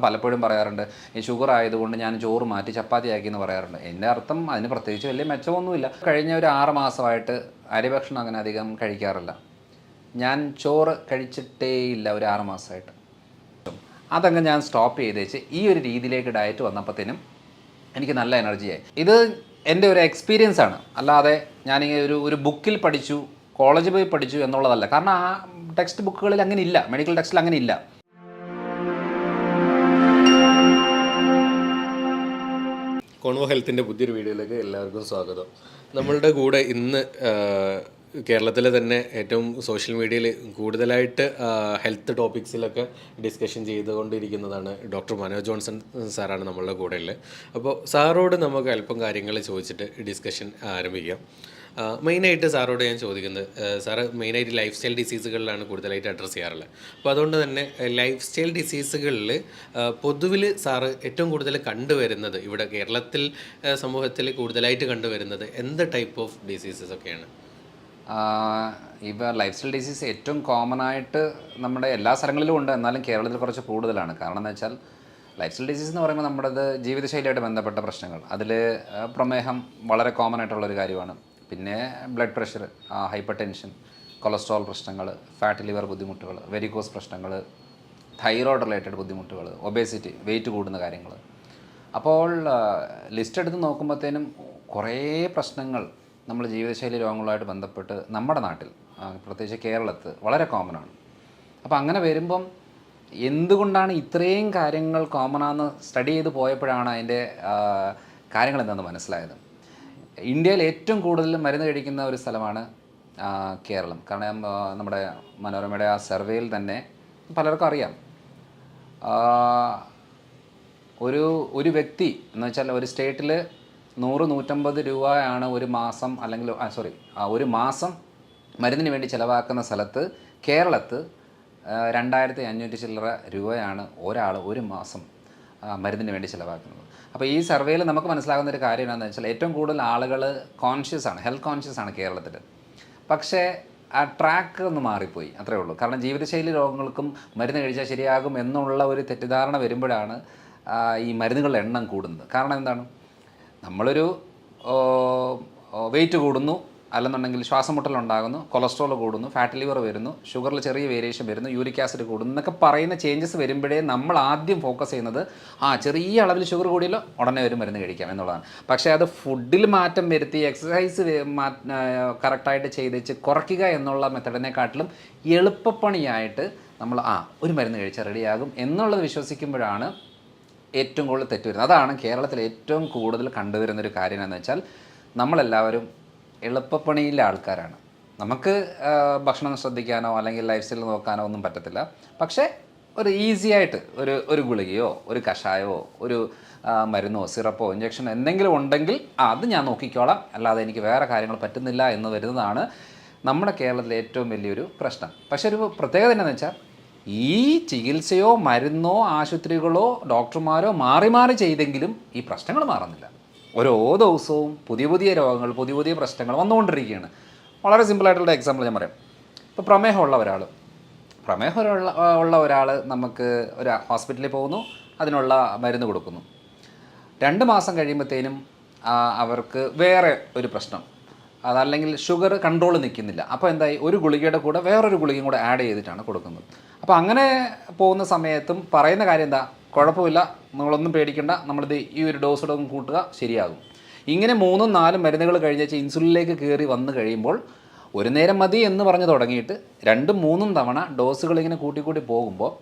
പലപ്പോഴും പറയാറുണ്ട് ഈ ഷുഗർ ആയതുകൊണ്ട് ഞാൻ ചോറ് മാറ്റി ചപ്പാത്തി ആക്കി എന്ന് പറയാറുണ്ട്. എൻ്റെ അർത്ഥം അതിന് പ്രത്യേകിച്ച് വലിയ മെച്ചമൊന്നുമില്ല. കഴിഞ്ഞ ഒരു 6 മാസമായിട്ട് അരിഭക്ഷണം അങ്ങനെ അധികം കഴിക്കാറില്ല. ഞാൻ ചോറ് കഴിച്ചിട്ടേയില്ല ഒരു 6 മാസമായിട്ട്. അതങ്ങ് ഞാൻ സ്റ്റോപ്പ് ചെയ്തേച്ച് ഈ ഒരു രീതിയിലേക്ക് ഡയറ്റ് വന്നപ്പോഴത്തേനും എനിക്ക് നല്ല എനർജിയായി. ഇത് എൻ്റെ ഒരു എക്സ്പീരിയൻസ് ആണ്, അല്ലാതെ ഞാനിങ്ങനെ ഒരു ബുക്കിൽ പഠിച്ചു, കോളേജിൽ പോയി പഠിച്ചു എന്നുള്ളതല്ല. കാരണം ആ ടെക്സ്റ്റ് ബുക്കുകളിൽ അങ്ങനെ ഇല്ല, മെഡിക്കൽ ടെക്സ്റ്റിൽ അങ്ങനെ ഇല്ല. കോൺവോ ഹെൽത്തിൻ്റെ പുതിയൊരു വീഡിയോയിലേക്ക് എല്ലാവർക്കും സ്വാഗതം. നമ്മളുടെ കൂടെ ഇന്ന് കേരളത്തിലെ തന്നെ ഏറ്റവും സോഷ്യൽ മീഡിയയിൽ കൂടുതലായിട്ട് ഹെൽത്ത് ടോപ്പിക്സിലൊക്കെ ഡിസ്കഷൻ ചെയ്തുകൊണ്ടിരിക്കുന്നതാണ് ഡോക്ടർ മനോജ് ജോൺസൺ സാറാണ് നമ്മളുടെ കൂടെ ഉള്ളത്. അപ്പോൾ സാറോട് നമുക്ക് അല്പം കാര്യങ്ങൾ ചോദിച്ചിട്ട് ഡിസ്കഷൻ ആരംഭിക്കാം. മെയിനായിട്ട് സാറോട് ഞാൻ ചോദിക്കുന്നത്, സാറ് മെയിനായിട്ട് ലൈഫ് സ്റ്റൈൽ ഡിസീസുകളിലാണ് കൂടുതലായിട്ട് അഡ്രസ്സ് ചെയ്യാറുള്ളത്. അപ്പോൾ അതുകൊണ്ട് തന്നെ ലൈഫ് സ്റ്റൈൽ ഡിസീസുകളിൽ പൊതുവിൽ സാറ് ഏറ്റവും കൂടുതൽ കണ്ടുവരുന്നത് ഇവിടെ കേരളത്തിൽ സമൂഹത്തിൽ കൂടുതലായിട്ട് കണ്ടുവരുന്നത് എന്ത് ടൈപ്പ് ഓഫ് ഡിസീസസ് ഒക്കെയാണ്? ഇപ്പോൾ ലൈഫ് സ്റ്റൈൽ ഡിസീസ് ഏറ്റവും കോമൺ ആയിട്ട് നമ്മുടെ എല്ലാ സ്ഥലങ്ങളിലും ഉണ്ട്, എന്നാലും കേരളത്തിൽ കുറച്ച് കൂടുതലാണ്. കാരണം എന്ന് വെച്ചാൽ ലൈഫ് സ്റ്റൈൽ ഡിസീസ് എന്ന് പറയുമ്പോൾ നമ്മുടേത് ജീവിതശൈലിയായിട്ട് ബന്ധപ്പെട്ട പ്രശ്നങ്ങൾ. അതിൽ പ്രമേഹം വളരെ കോമൺ ആയിട്ടുള്ളൊരു കാര്യമാണ്. പിന്നെ blood pressure, hyper tension, cholesterol പ്രശ്നങ്ങൾ, ഫാറ്റ് ലിവർ ബുദ്ധിമുട്ടുകൾ, വെരിക്കോസ് പ്രശ്നങ്ങൾ, തൈറോയ്ഡ് റിലേറ്റഡ് ബുദ്ധിമുട്ടുകൾ, ഒബേസിറ്റി, വെയിറ്റ് കൂടുന്ന കാര്യങ്ങൾ. അപ്പോൾ ലിസ്റ്റ് എടുത്ത് നോക്കുമ്പോഴത്തേനും കുറേ പ്രശ്നങ്ങൾ നമ്മൾ ജീവിതശൈലി രോഗങ്ങളുമായിട്ട് ബന്ധപ്പെട്ട് നമ്മുടെ നാട്ടിൽ, പ്രത്യേകിച്ച് കേരളത്തിൽ വളരെ കോമൺ ആണ്. അപ്പോൾ അങ്ങനെ വരുമ്പം എന്തുകൊണ്ടാണ് ഇത്രയും കാര്യങ്ങൾ കോമൺ ആണെന്ന് സ്റ്റഡി ചെയ്ത് പോയപ്പോഴാണ് അതിൻ്റെ കാര്യങ്ങൾ എന്താണെന്ന് മനസ്സിലായത്. ഇന്ത്യയിൽ ഏറ്റവും കൂടുതൽ മരുന്ന് കഴിക്കുന്ന ഒരു സ്ഥലമാണ് കേരളം. കാരണം നമ്മുടെ മനോരമയുടെ ആ സർവേയിൽ തന്നെ പലർക്കും അറിയാം, ഒരു വ്യക്തി എന്ന് വെച്ചാൽ ഒരു സ്റ്റേറ്റിൽ 100-150 രൂപയാണ് ഒരു മാസം, അല്ലെങ്കിൽ ഒരു മാസം മരുന്നിന് വേണ്ടി ചിലവാക്കുന്ന സ്ഥലത്ത് കേരളത്തിൽ 2500 ചില്ലറ രൂപയാണ് ഒരാൾ ഒരു മാസം മരുന്നിന് വേണ്ടി ചിലവാക്കുന്നത്. അപ്പോൾ ഈ സർവേയിൽ നമുക്ക് മനസ്സിലാകുന്ന ഒരു കാര്യം എന്താണെന്ന് വെച്ചാൽ ഏറ്റവും കൂടുതൽ ആളുകൾ ഹെൽത്ത് കോൺഷ്യസ് ആണ് കേരളത്തിൽ. പക്ഷേ ആ ട്രാക്ക് ഒന്ന് മാറിപ്പോയി, അത്രേ ഉള്ളൂ. കാരണം ജീവിതശൈലി രോഗങ്ങൾക്കും മരുന്ന് കഴിച്ചാൽ ശരിയാകും എന്നുള്ള ഒരു തെറ്റിദ്ധാരണ വരുമ്പോഴാണ് ഈ മരുന്നുകളുടെ എണ്ണം കൂടുന്നത്. കാരണം എന്താണ്, നമ്മളൊരു വെയിറ്റ് കൂടുന്നു, അല്ലെന്നുണ്ടെങ്കിൽ ശ്വാസം മുട്ടലുണ്ടാകുന്നു, കൊളസ്ട്രോൾ കൂടുന്നു, ഫാറ്റ് ലിവർ വരുന്നു, ഷുഗറിൽ ചെറിയ വേരിയേഷൻ വരുന്നു, യൂറിക് ആസിഡ് കൂടുന്നു എന്നൊക്കെ പറയുന്ന ചേഞ്ചസ് വരുമ്പോഴേ നമ്മൾ ആദ്യം ഫോക്കസ് ചെയ്യുന്നത് ചെറിയ അളവിൽ ഷുഗർ കൂടിയല്ലോ ഉടനെ ഒരു മരുന്ന് കഴിക്കാം എന്നുള്ളതാണ്. പക്ഷേ അത് ഫുഡിൽ മാറ്റം വരുത്തി എക്സസൈസ് കറക്റ്റായിട്ട് ചെയ്തേച്ച് കുറയ്ക്കുക എന്നുള്ള മെത്തഡിനെക്കാട്ടിലും എളുപ്പപ്പണിയായിട്ട് നമ്മൾ ഒരു മരുന്ന് കഴിച്ചാൽ റെഡിയാകും എന്നുള്ളത് വിശ്വസിക്കുമ്പോഴാണ് ഏറ്റവും കൂടുതൽ തെറ്റ് വരുന്നത്. അതാണ് കേരളത്തിൽ ഏറ്റവും കൂടുതൽ കണ്ടുവരുന്നൊരു കാര്യം എന്ന് വെച്ചാൽ നമ്മളെല്ലാവരും എളുപ്പപ്പണിയിലെ ആൾക്കാരാണ്. നമുക്ക് ഭക്ഷണം ശ്രദ്ധിക്കാനോ അല്ലെങ്കിൽ ലൈഫ് സ്റ്റൈൽ നോക്കാനോ ഒന്നും പറ്റത്തില്ല. പക്ഷേ ഒരു ഈസി ആയിട്ട് ഒരു ഗുളികയോ ഒരു കഷായമോ ഒരു മരുന്നോ സിറപ്പോ ഇഞ്ചക്ഷനോ എന്തെങ്കിലും ഉണ്ടെങ്കിൽ അത് ഞാൻ നോക്കിക്കോളാം, അല്ലാതെ എനിക്ക് വേറെ കാര്യങ്ങൾ പറ്റുന്നില്ല എന്ന് വരുന്നതാണ് നമ്മുടെ കേരളത്തിലെ ഏറ്റവും വലിയൊരു പ്രശ്നം. പക്ഷേ ഒരു പ്രത്യേകത എന്താണെന്ന് വെച്ചാൽ ഈ ചികിത്സയോ മരുന്നോ ആശുപത്രികളോ ഡോക്ടർമാരോ മാറി മാറി ചെയ്തെങ്കിലും ഈ പ്രശ്നങ്ങൾ മാറുന്നില്ല. ഓരോ ദിവസവും പുതിയ പുതിയ രോഗങ്ങൾ, പുതിയ പുതിയ പ്രശ്നങ്ങൾ വന്നുകൊണ്ടിരിക്കുകയാണ്. വളരെ സിമ്പിളായിട്ടുള്ള എക്സാമ്പിൾ ഞാൻ പറയാം. ഇപ്പോൾ പ്രമേഹമുള്ള ഒരാൾ നമുക്ക് ഒരു ഹോസ്പിറ്റലിൽ പോകുന്നു, അതിനുള്ള മരുന്ന് കൊടുക്കുന്നു. 2 മാസം കഴിയുമ്പോഴത്തേനും അവർക്ക് വേറെ ഒരു പ്രശ്നം, അതല്ലെങ്കിൽ ഷുഗർ കൺട്രോൾ നിൽക്കുന്നില്ല. അപ്പോൾ എന്തായി, ഒരു ഗുളികയുടെ കൂടെ വേറൊരു ഗുളികയും കൂടെ ആഡ് ചെയ്തിട്ടാണ് കൊടുക്കുന്നത്. അപ്പോൾ അങ്ങനെ പോകുന്ന സമയത്തും പറയുന്ന കാര്യം എന്താ, കുഴപ്പമില്ല, നിങ്ങളൊന്നും പേടിക്കേണ്ട, നമ്മളിത് ഈ ഒരു ഡോസ് കൂട്ടുക ശരിയാകും. ഇങ്ങനെ 3-4 മരുന്നുകൾ കഴിഞ്ഞേച്ച് ഇൻസുലിനിലേക്ക് കയറി വന്നു കഴിയുമ്പോൾ ഒരു നേരം മതി എന്ന് പറഞ്ഞ് തുടങ്ങിയിട്ട് 2-3 തവണ ഡോസുകൾ ഇങ്ങനെ കൂട്ടിക്കൂട്ടി പോകുമ്പോൾ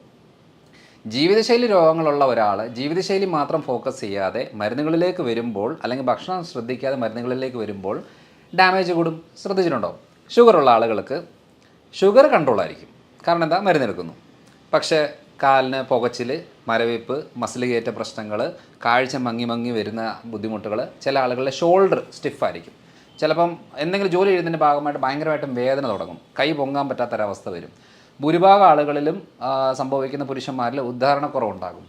ജീവിതശൈലി രോഗങ്ങളുള്ള ഒരാൾ ജീവിതശൈലി മാത്രം ഫോക്കസ് ചെയ്യാതെ മരുന്നുകളിലേക്ക് വരുമ്പോൾ, അല്ലെങ്കിൽ ഭക്ഷണം ശ്രദ്ധിക്കാതെ മരുന്നുകളിലേക്ക് വരുമ്പോൾ ഡാമേജ് കൂടും. ശ്രദ്ധിച്ചിട്ടുണ്ടോ? ഷുഗറുള്ള ആളുകൾക്ക് ഷുഗർ കൺട്രോളായിരിക്കും, കാരണം എന്താ, മരുന്നെടുക്കുന്നു. പക്ഷേ കാലിന് പുകച്ചിൽ, മരവിപ്പ്, മസിൽ കയറ്റ പ്രശ്നങ്ങൾ, കാഴ്ച മങ്ങി വരുന്ന ബുദ്ധിമുട്ടുകൾ, ചില ആളുകളുടെ ഷോൾഡർ സ്റ്റിഫായിരിക്കും. ചിലപ്പം എന്തെങ്കിലും ജോലി ചെയ്യുന്നതിൻ്റെ ഭാഗമായിട്ട് ഭയങ്കരമായിട്ടും വേദന തുടങ്ങും, കൈ പൊങ്ങാൻ പറ്റാത്തൊരവസ്ഥ വരും. ഭൂരിഭാഗം ആളുകളിലും സംഭവിക്കുന്ന പുരുഷന്മാരിൽ ഉദ്ധാരണക്കുറവുണ്ടാകും.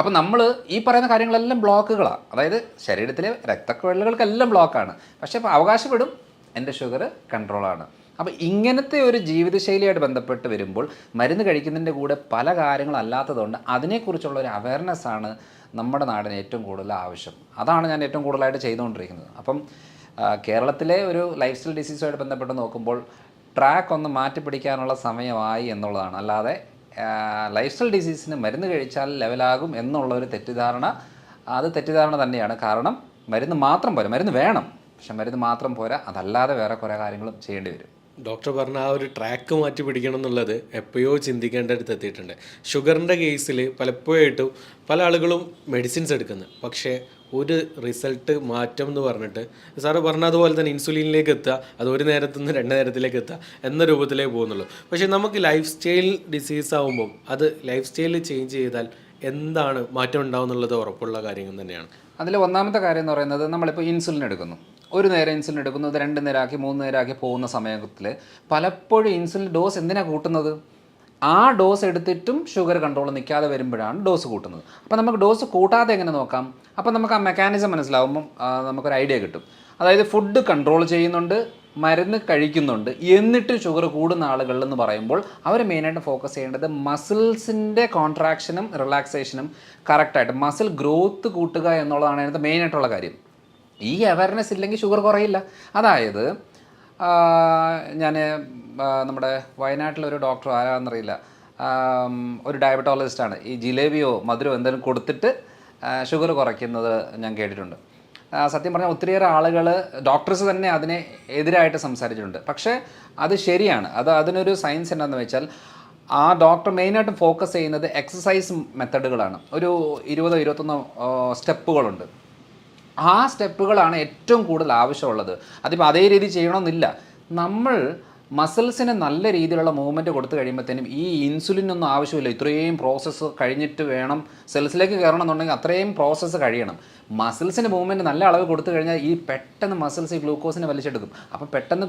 അപ്പം നമ്മൾ ഈ പറയുന്ന കാര്യങ്ങളെല്ലാം ബ്ലോക്കുകളാണ്. അതായത് ശരീരത്തിലെ രക്തക്കുഴലുകൾക്കെല്ലാം ബ്ലോക്കാണ്. പക്ഷേ ഇപ്പോൾ അവകാശപ്പെടും എൻ്റെ ഷുഗർ കൺട്രോളാണ്, അപ്പോൾ ഇങ്ങനത്തെ ഒരു ജീവിതശൈലിയായിട്ട് ബന്ധപ്പെട്ട് വരുമ്പോൾ മരുന്ന് കഴിക്കുന്നതിൻ്റെ കൂടെ പല കാര്യങ്ങളല്ലാത്തതുകൊണ്ട് അതിനെക്കുറിച്ചുള്ള ഒരു അവയർനെസ്സാണ് നമ്മുടെ നാടിന് ഏറ്റവും കൂടുതൽ ആവശ്യം. അതാണ് ഞാൻ ഏറ്റവും കൂടുതലായിട്ട് ചെയ്തുകൊണ്ടിരിക്കുന്നത്. അപ്പം കേരളത്തിലെ ഒരു ലൈഫ് സ്റ്റൈൽ ഡിസീസുമായിട്ട് ബന്ധപ്പെട്ട് നോക്കുമ്പോൾ ട്രാക്ക് ഒന്ന് മാറ്റിപ്പിടിക്കാനുള്ള സമയമായി എന്നുള്ളതാണ്. അല്ലാതെ ലൈഫ് സ്റ്റൈൽ ഡിസീസിന് മരുന്ന് കഴിച്ചാൽ ലെവലാകും എന്നുള്ളൊരു തെറ്റിദ്ധാരണ, അത് തെറ്റിദ്ധാരണ തന്നെയാണ്. കാരണം മരുന്ന് മാത്രം പോരാ, മരുന്ന് വേണം, പക്ഷെ മരുന്ന് മാത്രം പോരാ, അതല്ലാതെ വേറെ കുറേ കാര്യങ്ങളും ചെയ്യേണ്ടി വരും. ഡോക്ടർ പറഞ്ഞ ആ ഒരു ട്രാക്ക് മാറ്റി പിടിക്കണം എന്നുള്ളത് എപ്പോഴോ ചിന്തിക്കേണ്ട അടുത്ത് എത്തിയിട്ടുണ്ട്. ഷുഗറിൻ്റെ കേസിൽ പലപ്പോഴായിട്ടും പല ആളുകളും മെഡിസിൻസ് എടുക്കുന്നത്, പക്ഷേ ഒരു റിസൾട്ട് മാറ്റം എന്ന് പറഞ്ഞിട്ട് സാറ് പറഞ്ഞതുപോലെ തന്നെ ഇൻസുലിനിലേക്ക് എത്തുക, അത് ഒരു നേരത്തു നിന്ന് 2 നേരത്തിലേക്ക് എത്തുക എന്ന രൂപത്തിലേ പോകുന്നുള്ളൂ. പക്ഷേ നമുക്ക് ലൈഫ് സ്റ്റൈൽ ഡിസീസ് ആകുമ്പം അത് ലൈഫ് സ്റ്റൈൽ ചേഞ്ച് ചെയ്താൽ എന്താണ് മാറ്റം ഉണ്ടാവും എന്നുള്ളത് ഉറപ്പുള്ള കാര്യങ്ങൾ തന്നെയാണ്. അതിൽ ഒന്നാമത്തെ കാര്യം എന്ന് പറയുന്നത്, നമ്മളിപ്പോൾ ഇൻസുലിൻ എടുക്കുന്നു, ഒരു നേരം ഇൻസുലിൻ എടുക്കുന്നു, അത് 2 നേരമാക്കി 3 നേരമാക്കി പോകുന്ന സമയത്തിൽ പലപ്പോഴും ഇൻസുലിൻ ഡോസ് എന്തിനാണ് കൂട്ടുന്നത്? ആ ഡോസ് എടുത്തിട്ടും ഷുഗർ കൺട്രോൾ നിൽക്കാതെ വരുമ്പോഴാണ് ഡോസ് കൂട്ടുന്നത്. അപ്പോൾ നമുക്ക് ഡോസ് കൂട്ടാതെ എങ്ങനെ നോക്കാം? അപ്പോൾ നമുക്ക് ആ മെക്കാനിസം മനസ്സിലാവുമ്പം നമുക്കൊരു ഐഡിയ കിട്ടും. അതായത് ഫുഡ് കൺട്രോൾ ചെയ്യുന്നുണ്ട്, മരുന്ന് കഴിക്കുന്നുണ്ട്, എന്നിട്ടും ഷുഗർ കൂടുന്ന ആളുകളെന്ന് പറയുമ്പോൾ അവർ മെയിനായിട്ട് ഫോക്കസ് ചെയ്യേണ്ടത് മസിൽസിൻ്റെ കോൺട്രാക്ഷനും റിലാക്സേഷനും കറക്റ്റായിട്ട് മസിൽ ഗ്രോത്ത് കൂട്ടുക എന്നുള്ളതാണ് അതിനകത്ത് മെയിനായിട്ടുള്ള കാര്യം. ഈ അവയർനെസ് ഇല്ലെങ്കിൽ ഷുഗർ കുറയില്ല. അതായത് ഞാൻ നമ്മുടെ വയനാട്ടിലൊരു ഡോക്ടർ ആരാണെന്നറിയില്ല, ഒരു ഡയബറ്റോളജിസ്റ്റാണ്, ഈ ജിലേബിയോ മധുരമോ എന്തെങ്കിലും കൊടുത്തിട്ട് ഷുഗർ കുറയ്ക്കുന്നത് ഞാൻ കേട്ടിട്ടുണ്ട്. സത്യം പറഞ്ഞാൽ ഒത്തിരിയേറെ ആളുകൾ, ഡോക്ടേഴ്സ് തന്നെ അതിനെ എതിരായിട്ട് സംസാരിച്ചിട്ടുണ്ട്. പക്ഷേ അത് ശരിയാണ്. അതിനൊരു സയൻസ് എന്താണെന്ന് വെച്ചാൽ, ആ ഡോക്ടർ മെയിനായിട്ടും ഫോക്കസ് ചെയ്യുന്നത് എക്സസൈസ് മെത്തഡുകളാണ്. ഒരു 20-21 സ്റ്റെപ്പുകളുണ്ട്. ആ സ്റ്റെപ്പുകളാണ് ഏറ്റവും കൂടുതൽ ആവശ്യമുള്ളത്. അതിപ്പോൾ അതേ രീതി ചെയ്യണമെന്നില്ല. നമ്മൾ മസിൽസിന് നല്ല രീതിയിലുള്ള മൂവ്മെൻറ്റ് കൊടുത്തു കഴിയുമ്പോഴത്തേനും ഈ ഇൻസുലിനൊന്നും ആവശ്യമില്ല. ഇത്രയും പ്രോസസ്സ് കഴിഞ്ഞിട്ട് വേണം സെൽസിലേക്ക് കയറണം എന്നുണ്ടെങ്കിൽ അത്രയും പ്രോസസ്സ് കഴിയണം. മസിൽസിന് മൂവ്മെൻറ്റ് നല്ല അളവ് കൊടുത്തു കഴിഞ്ഞാൽ ഈ പെട്ടെന്ന് മസിൽസ് ഈ ഗ്ലൂക്കോസിനെ വലിച്ചെടുക്കും. അപ്പം പെട്ടെന്ന്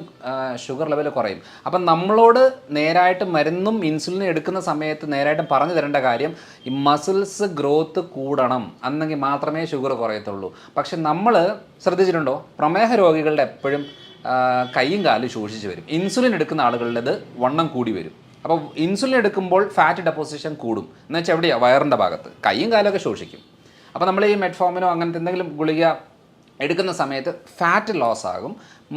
ഷുഗർ ലെവൽ കുറയും. അപ്പം നമ്മളോട് നേരായിട്ട് മരുന്നും ഇൻസുലിനും എടുക്കുന്ന സമയത്ത് നേരായിട്ട് പറഞ്ഞു തരേണ്ട കാര്യം, ഈ മസിൽസ് ഗ്രോത്ത് കൂടണം, അന്നെങ്കിൽ മാത്രമേ ഷുഗർ കുറയത്തുള്ളൂ. പക്ഷെ നമ്മൾ ശ്രദ്ധിച്ചിട്ടുണ്ടോ, പ്രമേഹ രോഗികളുടെ എപ്പോഴും കൈയും കാലും ശോഷിച്ച് വരും. ഇൻസുലിൻ എടുക്കുന്ന ആളുകളുടേത് വണ്ണം കൂടി വരും. അപ്പോൾ ഇൻസുലിൻ എടുക്കുമ്പോൾ ഫാറ്റ് ഡെപ്പോസിഷൻ കൂടും. എന്ന് വെച്ചാൽ എവിടെയാണ്? വയറിൻ്റെ ഭാഗത്ത്. കൈയും കാലമൊക്കെ ശോഷിക്കും. അപ്പോൾ നമ്മൾ ഈ മെറ്റ്ഫോമിനോ അങ്ങനത്തെ എന്തെങ്കിലും ഗുളിക എടുക്കുന്ന സമയത്ത് ഫാറ്റ് ലോസ് ആകും,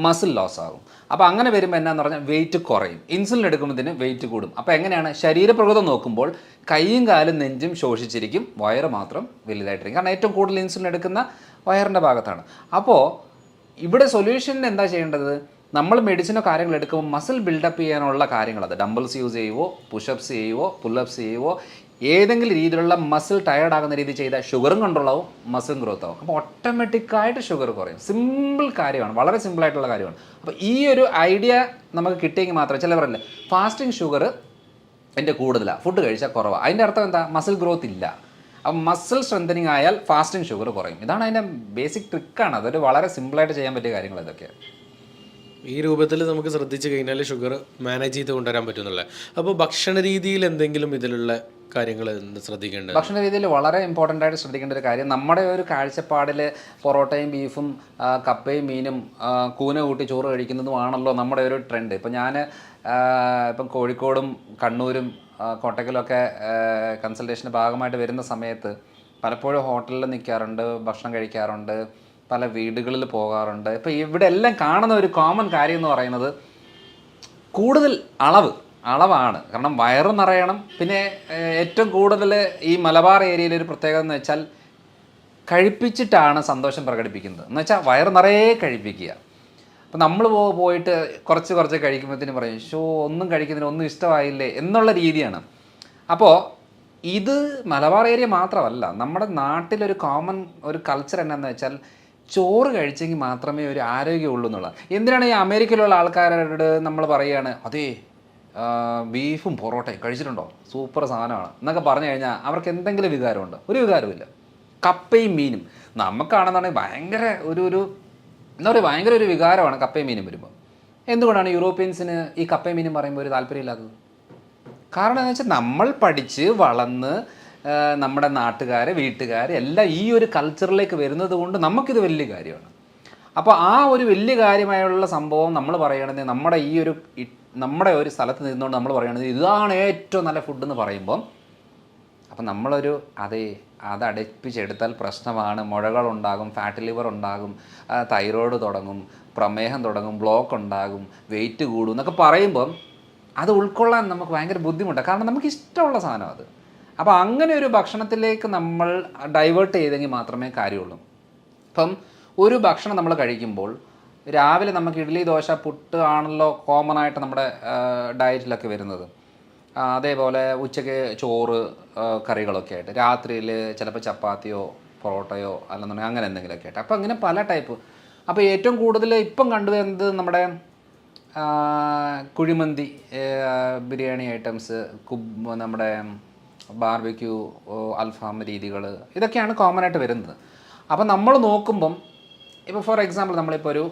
മസിൽ ലോസ് ആകും. അപ്പോൾ അങ്ങനെ വരുമ്പോൾ എന്നാന്ന് പറഞ്ഞാൽ വെയിറ്റ് കുറയും. ഇൻസുലിൻ എടുക്കുമ്പോഴത്തേന് വെയിറ്റ് കൂടും. അപ്പോൾ എങ്ങനെയാണ്? ശരീരപ്രകൃതം നോക്കുമ്പോൾ കൈയും കാലും നെഞ്ചും ശോഷിച്ചിരിക്കും, വയറ് മാത്രം വലുതായിട്ടിരിക്കും. കാരണം ഏറ്റവും കൂടുതൽ ഇൻസുലിൻ എടുക്കുന്ന വയറിൻ്റെ ഭാഗത്താണ്. അപ്പോൾ ഇവിടെ സൊല്യൂഷൻ എന്താ ചെയ്യേണ്ടത്? നമ്മൾ മെഡിസിനോ കാര്യങ്ങൾ എടുക്കുമ്പോൾ മസിൽ ബിൽഡപ്പ് ചെയ്യാനുള്ള കാര്യങ്ങൾ, അത് ഡംബിൾസ് യൂസ് ചെയ്യുവോ, പുഷപ്സ് ചെയ്യുവോ, പുല്ലപ്സ് ചെയ്യുവോ, ഏതെങ്കിലും രീതിയിലുള്ള മസിൽ ടയേർഡ് ആകുന്ന രീതി ചെയ്താൽ ഷുഗറും കൺട്രോൾ ആവും, മസിലും ഗ്രോത്ത് ആവും. അപ്പോൾ ഓട്ടോമാറ്റിക്കായിട്ട് ഷുഗർ കുറയും. സിമ്പിൾ കാര്യമാണ്, വളരെ സിമ്പിളായിട്ടുള്ള കാര്യമാണ്. അപ്പോൾ ഈ ഒരു ഐഡിയ നമുക്ക് കിട്ടിയെങ്കിൽ മാത്രമേ, ചിലവരല്ലേ ഫാസ്റ്റിംഗ് ഷുഗർ എൻ്റെ കൂടുതലാണ്, ഫുഡ് കഴിച്ചാൽ കുറവാണ്, അതിൻ്റെ അർത്ഥം എന്താ? മസിൽ ഗ്രോത്ത് ഇല്ല. അപ്പം മസിൽ സ്ട്രെങ്തനിങ് ആയാൽ ഫാസ്റ്റിംഗ് ഷുഗർ കുറയും. ഇതാണ് അതിൻ്റെ ബേസിക് ട്രിക്കാണ്. അതൊരു വളരെ സിമ്പിളായിട്ട് ചെയ്യാൻ പറ്റിയ കാര്യങ്ങൾ ഇതൊക്കെയാണ്. ഈ രൂപത്തിൽ നമുക്ക് ശ്രദ്ധിച്ചു കഴിഞ്ഞാൽ ഷുഗർ മാനേജ് ചെയ്ത് കൊണ്ടുവരാൻ പറ്റുന്നില്ല. അപ്പോൾ ഭക്ഷണ രീതിയിൽ എന്തെങ്കിലും ഇതിലുള്ള കാര്യങ്ങൾ ശ്രദ്ധിക്കേണ്ടത്? ഭക്ഷണ രീതിയിൽ വളരെ ഇമ്പോർട്ടൻ്റ് ആയിട്ട് ശ്രദ്ധിക്കേണ്ട ഒരു കാര്യം, നമ്മുടെ ഒരു കാഴ്ചപ്പാടിൽ പൊറോട്ടയും ബീഫും കപ്പയും മീനും കൂന കൂട്ടി ചോറ് കഴിക്കുന്നതുമാണല്ലോ നമ്മുടെ ഒരു ട്രെൻഡ്. ഇപ്പം ഞാൻ ഇപ്പം കോഴിക്കോടും കണ്ണൂരും കോട്ടക്കലൊക്കെ കൺസൾട്ടേഷൻ്റെ ഭാഗമായിട്ട് വരുന്ന സമയത്ത് പലപ്പോഴും ഹോട്ടലിൽ നിൽക്കാറുണ്ട്, ഭക്ഷണം കഴിക്കാറുണ്ട്, പല വീടുകളിൽ പോകാറുണ്ട്. ഇപ്പോൾ ഇവിടെ എല്ലാം കാണുന്ന ഒരു കോമൺ കാര്യം എന്ന് പറയുന്നത് കൂടുതൽ അളവാണ്. കാരണം വയറ് നിറയണം. പിന്നെ ഏറ്റവും കൂടുതൽ ഈ മലബാർ ഏരിയയിൽ ഒരു പ്രത്യേകത എന്ന് വെച്ചാൽ കഴിപ്പിച്ചിട്ടാണ് സന്തോഷം പ്രകടിപ്പിക്കുന്നത്. എന്ന് വെച്ചാൽ വയറ് നിറയെ കഴിപ്പിക്കുക. അപ്പോൾ നമ്മൾ പോയിട്ട് കുറച്ച് കഴിക്കുമ്പോഴത്തേനും പറയും, ഒന്നും കഴിക്കുന്നതിന് ഒന്നും ഇഷ്ടമായില്ലേ എന്നുള്ള രീതിയാണ്. അപ്പോൾ ഇത് മലബാർ ഏരിയ മാത്രമല്ല, നമ്മുടെ നാട്ടിലൊരു കോമൺ ഒരു കൾച്ചർ എന്നാന്ന് വെച്ചാൽ ചോറ് കഴിച്ചെങ്കിൽ മാത്രമേ ഒരു ആരോഗ്യമുള്ളൂ എന്നുള്ളത്. എന്തിനാണ് ഈ അമേരിക്കയിലുള്ള ആൾക്കാരോട് നമ്മൾ പറയുകയാണ്, അതേ ബീഫും പൊറോട്ടയും കഴിച്ചിട്ടുണ്ടോ, സൂപ്പർ സാധനമാണ് എന്നൊക്കെ പറഞ്ഞു കഴിഞ്ഞാൽ അവർക്ക് എന്തെങ്കിലും വികാരമുണ്ടോ? ഒരു വികാരമില്ല. കപ്പയും മീനും നമുക്കാണെന്നുണ്ടെങ്കിൽ ഭയങ്കര എന്താ പറയുക, ഭയങ്കര ഒരു വികാരമാണ് കപ്പയും മീനും വരുമ്പോൾ. എന്തുകൊണ്ടാണ് യൂറോപ്യൻസിന് ഈ കപ്പയും മീനും പറയുമ്പോൾ ഒരു താല്പര്യമില്ലാത്തത്? കാരണം എന്ന് വെച്ചാൽ നമ്മൾ പഠിച്ച് വളർന്ന് നമ്മുടെ നാട്ടുകാർ വീട്ടുകാർ എല്ലാം ഈ ഒരു കൾച്ചറിലേക്ക് വരുന്നത് കൊണ്ട് നമുക്കിത് വലിയ കാര്യമാണ്. അപ്പോൾ ആ ഒരു വലിയ കാര്യമായുള്ള സംഭവം നമ്മൾ പറയുകയാണെങ്കിൽ നമ്മുടെ ഒരു സ്ഥലത്ത് നിന്നുകൊണ്ട് നമ്മൾ പറയുകയാണെങ്കിൽ ഇതാണ് ഏറ്റവും നല്ല ഫുഡ് എന്ന് പറയുമ്പം അപ്പം നമ്മളൊരു അത് അടപ്പിച്ചെടുത്താൽ പ്രശ്നമാണ്, മുഴകളുണ്ടാകും, ഫാറ്റ് ലിവർ ഉണ്ടാകും, തൈറോയ്ഡ് തുടങ്ങും, പ്രമേഹം തുടങ്ങും, ബ്ലോക്ക് ഉണ്ടാകും, വെയിറ്റ് കൂടും എന്നൊക്കെ പറയുമ്പം അത് ഉൾക്കൊള്ളാൻ നമുക്ക് ഭയങ്കര ബുദ്ധിമുട്ടാണ്. കാരണം നമുക്ക് ഇഷ്ടമുള്ള സാധനം അത്. അപ്പോൾ അങ്ങനെ ഒരു ഭക്ഷണത്തിലേക്ക് നമ്മൾ ഡൈവേർട്ട് ചെയ്തെങ്കിൽ മാത്രമേ കാര്യമുള്ളൂ. ഇപ്പം ഒരു ഭക്ഷണം നമ്മൾ കഴിക്കുമ്പോൾ രാവിലെ നമുക്ക് ഇഡ്ഡലി, ദോശ, പുട്ട് ആണല്ലോ കോമൺ ആയിട്ട് നമ്മുടെ ഡയറ്റിലൊക്കെ വരുന്നത്. അതേപോലെ ഉച്ചയ്ക്ക് ചോറ്, കറികളൊക്കെ ആയിട്ട്, രാത്രിയിൽ ചിലപ്പോൾ ചപ്പാത്തിയോ പൊറോട്ടയോ അല്ലെന്നുണ്ടെങ്കിൽ അങ്ങനെ എന്തെങ്കിലുമൊക്കെ ആയിട്ട്. അപ്പോൾ അങ്ങനെ പല ടൈപ്പ്. അപ്പോൾ ഏറ്റവും കൂടുതൽ ഇപ്പം കണ്ടുവരുന്നത് നമ്മുടെ കുഴിമന്തി, ബിരിയാണി ഐറ്റംസ്, നമ്മുടെ ബാർബിക്യൂ, അൽഫാം രീതികൾ, ഇതൊക്കെയാണ് കോമൺ ആയിട്ട് വരുന്നത്. അപ്പം നമ്മൾ നോക്കുമ്പം ഇപ്പോൾ ഫോർ എക്സാമ്പിൾ നമ്മളിപ്പോൾ ഒരു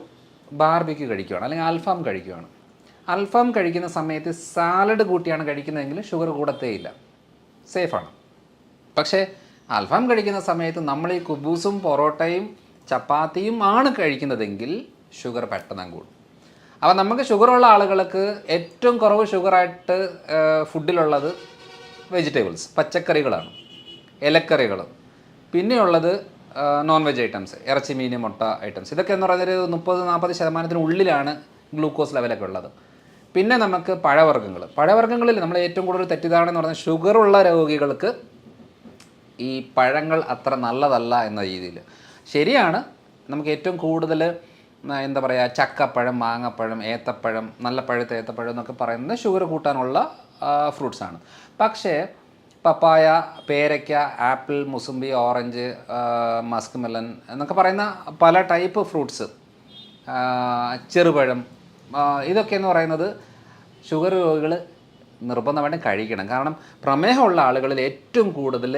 ബാർബിക്യൂ കഴിക്കുകയാണ് അല്ലെങ്കിൽ അൽഫാം കഴിക്കുകയാണ്. അൽഫാം കഴിക്കുന്ന സമയത്ത് സാലഡ് കൂട്ടിയാണ് കഴിക്കുന്നതെങ്കിൽ ഷുഗർ കൂടത്തേയില്ല, സേഫാണ്. പക്ഷേ അൽഫാം കഴിക്കുന്ന സമയത്ത് നമ്മൾ ഈ കുബൂസും പൊറോട്ടയും ചപ്പാത്തിയും ആണ് കഴിക്കുന്നതെങ്കിൽ ഷുഗർ പെട്ടെന്ന് കൂടും. അപ്പോൾ നമുക്ക് ഷുഗറുള്ള ആളുകൾക്ക് ഏറ്റവും കുറവ് ഷുഗറായിട്ട് ഫുഡിലുള്ളത് വെജിറ്റബിൾസ്, പച്ചക്കറികളാണ്, ഇലക്കറികൾ. പിന്നെയുള്ളത് നോൺ വെജ് ഐറ്റംസ്, ഇറച്ചി, മീൻ, മുട്ട ഐറ്റംസ്. ഇതൊക്കെ എന്ന് പറയുന്നത് 30-40% ഉള്ളിലാണ് ഗ്ലൂക്കോസ് ലെവലൊക്കെ ഉള്ളത്. പിന്നെ നമുക്ക് പഴവർഗ്ഗങ്ങളിൽ നമ്മൾ ഏറ്റവും കൂടുതൽ തെറ്റിദ്ധാരണ എന്ന് പറഞ്ഞാൽ ഷുഗറുള്ള രോഗികൾക്ക് ഈ പഴങ്ങൾ അത്ര നല്ലതല്ല എന്ന രീതിയിൽ. ശരിയാണ്, നമുക്ക് ഏറ്റവും കൂടുതൽ എന്താ പറയുക, ചക്കപ്പഴം, മാങ്ങപ്പഴം, ഏത്തപ്പഴം, നല്ല പഴുത്ത ഏത്തപ്പഴം എന്നൊക്കെ പറയുന്നത് ഷുഗർ കൂട്ടാനുള്ള ഫ്രൂട്ട്സാണ്. പക്ഷേ പപ്പായ, പേരയ്ക്ക, apple, mosambi, orange, Musk melon എന്നൊക്കെ പറയുന്ന പല ടൈപ്പ് ഫ്രൂട്ട്സ്, ചെറുപഴം, ഇതൊക്കെ എന്ന് പറയുന്നത് ഷുഗർ രോഗികൾ നിർബന്ധമായിട്ടും കഴിക്കണം. കാരണം പ്രമേഹമുള്ള ആളുകളിൽ ഏറ്റവും കൂടുതൽ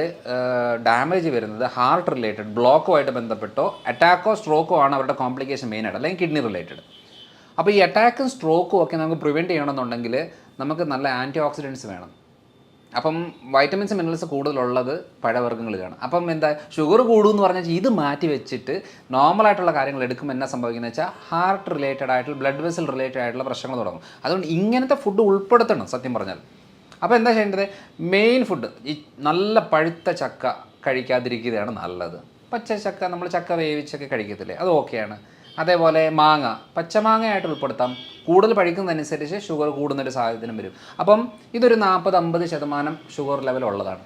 ഡാമേജ് വരുന്നത് ഹാർട്ട് റിലേറ്റഡ് ബ്ലോക്കുമായിട്ട് ബന്ധപ്പെട്ടോ അറ്റാക്കോ സ്ട്രോക്കോ ആണ് അവരുടെ കോംപ്ലിക്കേഷൻ മെയിനായിട്ട്, അല്ലെങ്കിൽ കിഡ്നി റിലേറ്റഡ്. അപ്പോൾ ഈ അറ്റാക്കും സ്ട്രോക്കും ഒക്കെ നമുക്ക് പ്രിവെൻറ്റ് ചെയ്യണമെന്നുണ്ടെങ്കിൽ നമുക്ക് നല്ല ആൻറ്റി ഓക്സിഡൻസ് വേണം. അപ്പം വൈറ്റമിൻസ്, മിനറൽസ് കൂടുതലുള്ളത് പഴവർഗ്ഗങ്ങളിലാണ്. അപ്പം എന്താ ഷുഗർ കൂടുമെന്ന് പറഞ്ഞാൽ ഇത് മാറ്റി വെച്ചിട്ട് നോർമലായിട്ടുള്ള കാര്യങ്ങൾ എടുക്കുമ്പോൾ എന്നാ സംഭവിക്കുന്നത് വെച്ചാൽ ഹാർട്ട് റിലേറ്റഡ് ആയിട്ടുള്ള, ബ്ലഡ് വെസൽ റിലേറ്റഡ് ആയിട്ടുള്ള പ്രശ്നങ്ങൾ തുടങ്ങും. അതുകൊണ്ട് ഇങ്ങനത്തെ ഫുഡ് ഉൾപ്പെടുത്തണം സത്യം പറഞ്ഞാൽ. അപ്പോൾ എന്താ ചെയ്യേണ്ടത്, മെയിൻ ഫുഡ് ഈ നല്ല പഴുത്ത ചക്ക കഴിക്കാതിരിക്കുകയാണ് നല്ലത്. പച്ച ചക്ക, നമ്മൾ ചക്ക വേവിച്ചൊക്കെ കഴിക്കത്തില്ലേ, അത് ഓക്കെയാണ്. അതേപോലെ മാങ്ങ, പച്ചമാങ്ങയായിട്ട് ഉൾപ്പെടുത്താം. കൂടുതൽ പഴിക്കുന്നതനുസരിച്ച് ഷുഗർ കൂടുന്നൊരു സാഹചര്യം വരും. അപ്പം ഇതൊരു 40-50% ഷുഗർ ലെവൽ ഉള്ളതാണ്.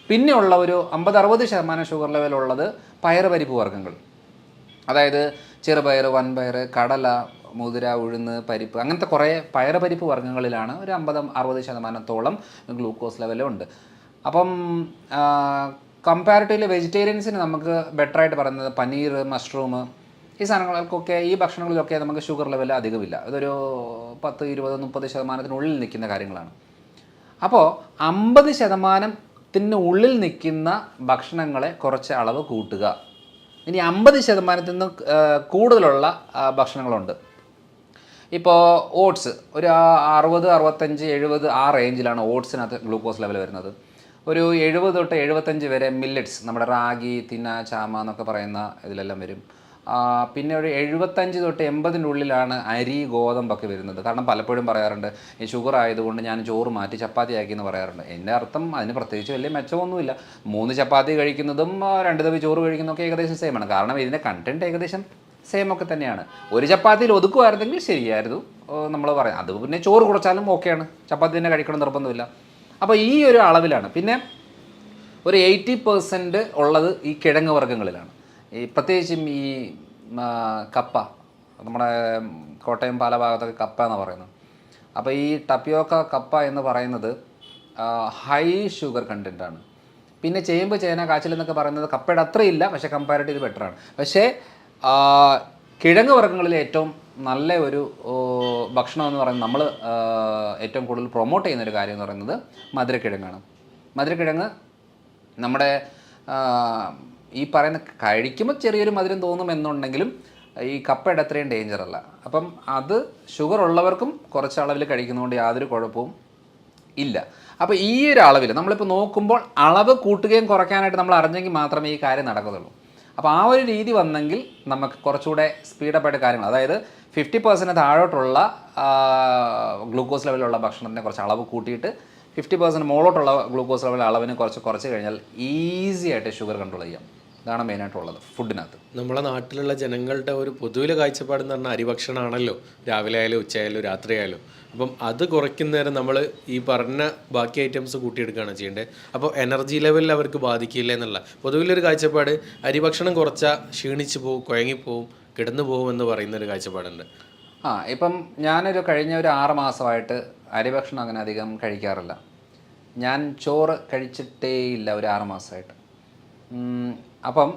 പിന്നെയുള്ള ഒരു 50-60% ഷുഗർ ലെവൽ ഉള്ളത് പയറുപരിപ്പ് വർഗ്ഗങ്ങൾ, അതായത് ചെറുപയർ, വൻപയർ, കടല, മുതിര, ഉഴുന്ന്, പരിപ്പ്, അങ്ങനത്തെ കുറേ പയറുപരിപ്പ് വർഗ്ഗങ്ങളിലാണ് ഒരു 50-60% ഗ്ലൂക്കോസ് ലെവലുണ്ട്. അപ്പം കമ്പാരിറ്റീവ്ലി വെജിറ്റേറിയൻസിന് നമുക്ക് ബെറ്ററായിട്ട് പറയുന്നത് പനീർ, മഷ്റൂം, ഈ സാധനങ്ങൾക്കൊക്കെ, ഈ ഭക്ഷണങ്ങളിലൊക്കെ നമുക്ക് ഷുഗർ ലെവൽ അധികമില്ല. ഇതൊരു 10-20-30% നിൽക്കുന്ന കാര്യങ്ങളാണ്. അപ്പോൾ 50% ഉള്ളിൽ നിൽക്കുന്ന ഭക്ഷണങ്ങളെ കുറച്ച് അളവ് കൂട്ടുക. ഇനി 50% നിന്ന് കൂടുതലുള്ള ഭക്ഷണങ്ങളുണ്ട്. ഇപ്പോൾ ഓട്സ് ഒരു 60, 65, 70 ആ റേഞ്ചിലാണ് ഓട്സിനകത്ത് ഗ്ലൂക്കോസ് ലെവൽ വരുന്നത്. ഒരു 70-75 വരെ മില്ലറ്റ്സ്, നമ്മുടെ റാഗി, തിന, ചാമ എന്നൊക്കെ പറയുന്ന ഇതിലെല്ലാം വരും. പിന്നെ ഒരു 75-80 ഉള്ളിലാണ് അരി, ഗോതമ്പൊക്കെ വരുന്നത്. കാരണം പലപ്പോഴും പറയാറുണ്ട് ഈ ഷുഗർ ആയതുകൊണ്ട് ഞാൻ ചോറ് മാറ്റി ചപ്പാത്തി ആക്കി എന്ന് പറയാറുണ്ട്. എൻ്റെ അർത്ഥം അതിന് പ്രത്യേകിച്ച് വലിയ മെച്ചമൊന്നുമില്ല. 3 ചപ്പാത്തി കഴിക്കുന്നതും 2 തവി ചോറ് കഴിക്കുന്നതൊക്കെ ഏകദേശം സെയിമാണ്. കാരണം ഇതിൻ്റെ കണ്ടൻറ്റ് ഏകദേശം സെയിം ഒക്കെ തന്നെയാണ്. ഒരു ചപ്പാത്തിയിൽ ഒതുക്കുമായിരുന്നെങ്കിൽ ശരിയായിരുന്നു നമ്മൾ പറയാം. അത് പിന്നെ ചോറ് കുറച്ചാലും ഓക്കെയാണ്, ചപ്പാത്തി തന്നെ കഴിക്കണം നിർബന്ധമില്ല. അപ്പോൾ ഈ ഒരു അളവിലാണ്. പിന്നെ ഒരു 80% ഉള്ളത് ഈ കിഴങ്ങ് വർഗ്ഗങ്ങളിലാണ്. ഈ പ്രത്യേകിച്ചും ഈ കപ്പ, നമ്മുടെ കോട്ടയം പാല ഭാഗത്തൊക്കെ കപ്പ എന്ന് പറയുന്നത്. അപ്പോൾ ഈ ടപ്പിയോക്ക കപ്പ എന്ന് പറയുന്നത് ഹൈ ഷുഗർ കണ്ടൻറ്റാണ്. പിന്നെ ചേമ്പ്, ചേന, കാച്ചിൽ എന്നൊക്കെ പറയുന്നത് കപ്പയുടെ അത്രയില്ല, പക്ഷേ കമ്പാരിറ്റീവ് ബെറ്ററാണ്. പക്ഷേ കിഴങ്ങ് വർഗ്ഗങ്ങളിൽ ഏറ്റവും നല്ല ഒരു ഭക്ഷണം എന്ന് പറയുന്നത്, നമ്മൾ ഏറ്റവും കൂടുതൽ പ്രൊമോട്ട് ചെയ്യുന്നൊരു കാര്യം എന്ന് പറയുന്നത് മധുരക്കിഴങ്ങാണ്. മധുരക്കിഴങ്ങ് നമ്മുടെ ഈ പറയുന്ന കഴിക്കുമ്പോൾ ചെറിയൊരു മധുരം തോന്നുമെന്നുണ്ടെങ്കിലും ഈ കപ്പയുടെ അത്രയും ഡേഞ്ചർ അല്ല. അപ്പം അത് ഷുഗർ ഉള്ളവർക്കും കുറച്ച് അളവിൽ കഴിക്കുന്നതുകൊണ്ട് യാതൊരു കുഴപ്പവും ഇല്ല. അപ്പോൾ ഈ ഒരു അളവിൽ നമ്മളിപ്പോൾ നോക്കുമ്പോൾ അളവ് കൂട്ടുകയും കുറയ്ക്കാനായിട്ട് നമ്മൾ അറിഞ്ഞെങ്കിൽ മാത്രമേ ഈ കാര്യം നടക്കത്തുള്ളൂ. അപ്പോൾ ആ ഒരു രീതി വന്നെങ്കിൽ നമുക്ക് കുറച്ചുകൂടെ സ്പീഡപ്പായിട്ട് കാര്യങ്ങൾ, അതായത് 50% താഴോട്ടുള്ള ഗ്ലൂക്കോസ് ലെവലുള്ള ഭക്ഷണത്തിനെ കുറച്ച് അളവ് കൂട്ടിയിട്ട് 50% മുകളിലോട്ടുള്ള ഗ്ലൂക്കോസ് ലെവൽ അളവിന് കുറച്ച് കഴിഞ്ഞാൽ ഈസി ആയിട്ട് ഷുഗർ കൺട്രോൾ ചെയ്യാം. ഇതാണ് മെയിനായിട്ടുള്ളത് ഫുഡിനകത്ത്. നമ്മളെ നാട്ടിലുള്ള ജനങ്ങളുടെ ഒരു പൊതുവിലെ കാഴ്ചപ്പാട് എന്ന് പറഞ്ഞാൽ അരിഭക്ഷണമാണല്ലോ, രാവിലെ ആയാലും ഉച്ചയായാലും രാത്രിയായാലും. അപ്പം അത് കുറയ്ക്കുന്നേരം നമ്മൾ ഈ പറഞ്ഞ ബാക്കി ഐറ്റംസ് കൂട്ടിയെടുക്കുകയാണ് ചെയ്യേണ്ടത്. അപ്പോൾ എനർജി ലെവലിൽ അവർക്ക് ബാധിക്കില്ല എന്നുള്ള പൊതുവിലൊരു കാഴ്ചപ്പാട്, അരിഭക്ഷണം കുറച്ചാൽ ക്ഷീണിച്ച് പോകും, കുഴങ്ങിപ്പോവും, കിടന്നു പോകും എന്ന് പറയുന്നൊരു കാഴ്ചപ്പാടുണ്ട്. ഇപ്പം ഞാനൊരു കഴിഞ്ഞ ഒരു 6 മാസമായിട്ട് അരിഭക്ഷണം അങ്ങനെ അധികം കഴിക്കാറില്ല. ഞാൻ ചോറ് കഴിച്ചിട്ടേ ഇല്ല ഒരു 6 മാസമായിട്ട്. അപ്പം